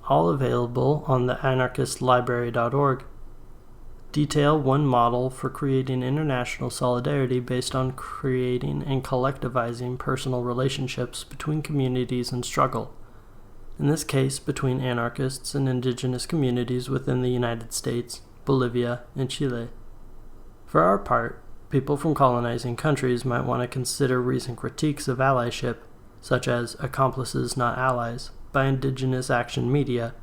all available on the anarchistlibrary.org, detail one model for creating international solidarity based on creating and collectivizing personal relationships between communities in struggle, in this case between anarchists and indigenous communities within the United States, Bolivia, and Chile. For our part, people from colonizing countries might want to consider recent critiques of allyship, such as Accomplices Not Allies by Indigenous Action Media,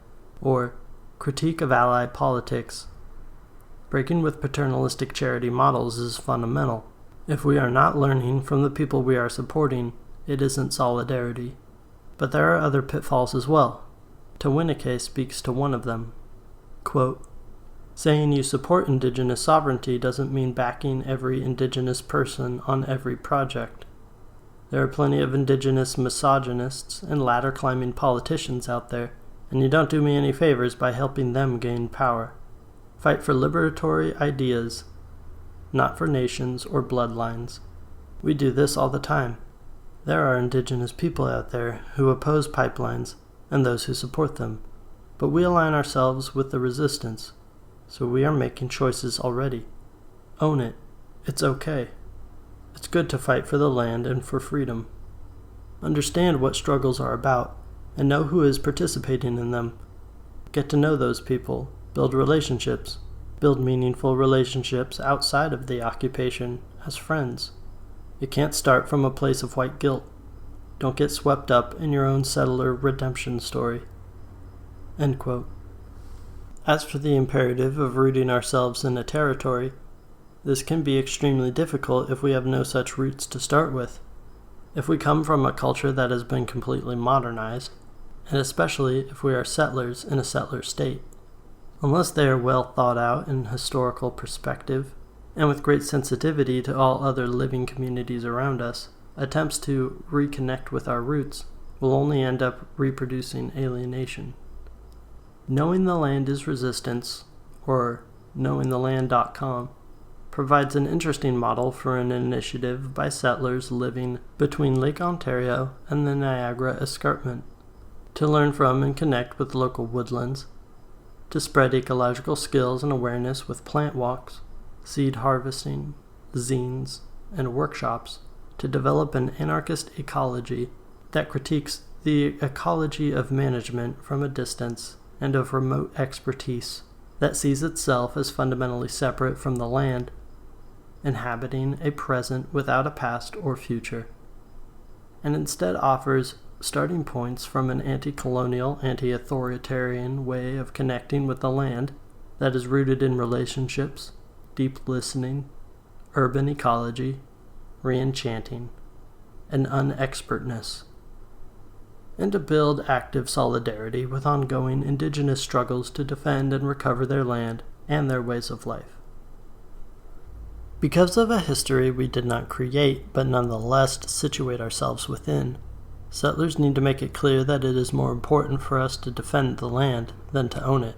or Critique of Ally Politics. Breaking with paternalistic charity models is fundamental. If we are not learning from the people we are supporting, it isn't solidarity. But there are other pitfalls as well. Tawinike speaks to one of them. Quote, saying you support indigenous sovereignty doesn't mean backing every indigenous person on every project. There are plenty of indigenous misogynists and ladder-climbing politicians out there, and you don't do me any favors by helping them gain power. Fight for liberatory ideas, not for nations or bloodlines. We do this all the time. There are indigenous people out there who oppose pipelines and those who support them, but we align ourselves with the resistance, so we are making choices already. Own it. It's okay. It's good to fight for the land and for freedom. Understand what struggles are about and know who is participating in them. Get to know those people. Build relationships. Build meaningful relationships outside of the occupation as friends. You can't start from a place of white guilt. Don't get swept up in your own settler redemption story. End quote. As for the imperative of rooting ourselves in a territory, this can be extremely difficult if we have no such roots to start with. If we come from a culture that has been completely modernized, and especially if we are settlers in a settler state, unless they are well thought out in historical perspective, and with great sensitivity to all other living communities around us, attempts to reconnect with our roots will only end up reproducing alienation. Knowing the Land is Resistance, or knowingtheland.com, provides an interesting model for an initiative by settlers living between Lake Ontario and the Niagara Escarpment, to learn from and connect with local woodlands, to spread ecological skills and awareness with plant walks, seed harvesting, zines, and workshops, to develop an anarchist ecology that critiques the ecology of management from a distance and of remote expertise that sees itself as fundamentally separate from the land, inhabiting a present without a past or future, and instead offers starting points from an anti-colonial, anti-authoritarian way of connecting with the land that is rooted in relationships, deep listening, urban ecology, re-enchanting, and unexpertness, and to build active solidarity with ongoing Indigenous struggles to defend and recover their land and their ways of life. Because of a history we did not create, but nonetheless situate ourselves within, settlers need to make it clear that it is more important for us to defend the land than to own it.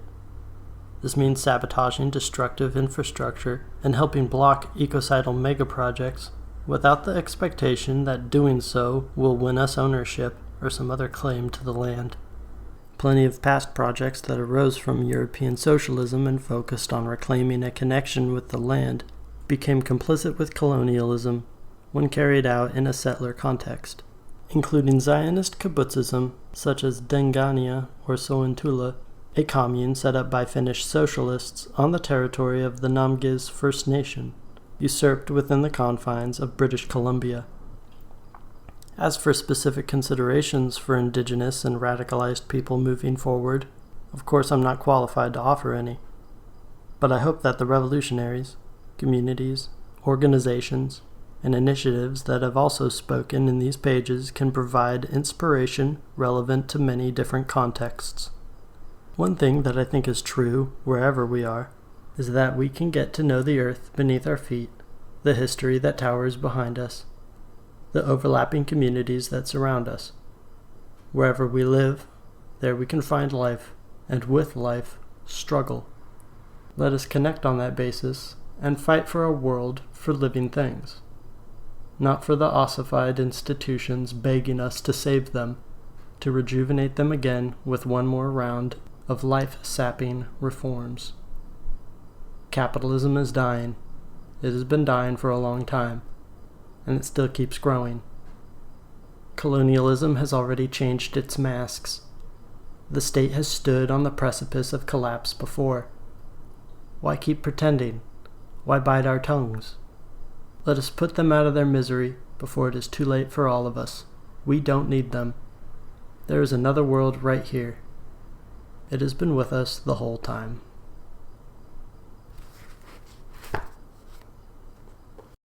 This means sabotaging destructive infrastructure and helping block ecocidal megaprojects without the expectation that doing so will win us ownership or some other claim to the land. Plenty of past projects that arose from European socialism and focused on reclaiming a connection with the land became complicit with colonialism when carried out in a settler context, including Zionist kibbutzism such as Dengania or Sointula, a commune set up by Finnish socialists on the territory of the Namgiz First Nation, usurped within the confines of British Columbia. As for specific considerations for Indigenous and radicalized people moving forward, of course I'm not qualified to offer any. But I hope that the revolutionaries, communities, organizations, and initiatives that have also spoken in these pages can provide inspiration relevant to many different contexts. One thing that I think is true wherever we are is that we can get to know the earth beneath our feet, the history that towers behind us, the overlapping communities that surround us. Wherever we live, there we can find life, and with life, struggle. Let us connect on that basis and fight for a world for living things, not for the ossified institutions begging us to save them, to rejuvenate them again with one more round of life-sapping reforms. Capitalism is dying. It has been dying for a long time, and it still keeps growing. Colonialism has already changed its masks. The state has stood on the precipice of collapse before. Why keep pretending? Why bite our tongues? Let us put them out of their misery before it is too late for all of us. We don't need them. There is another world right here. It has been with us the whole time.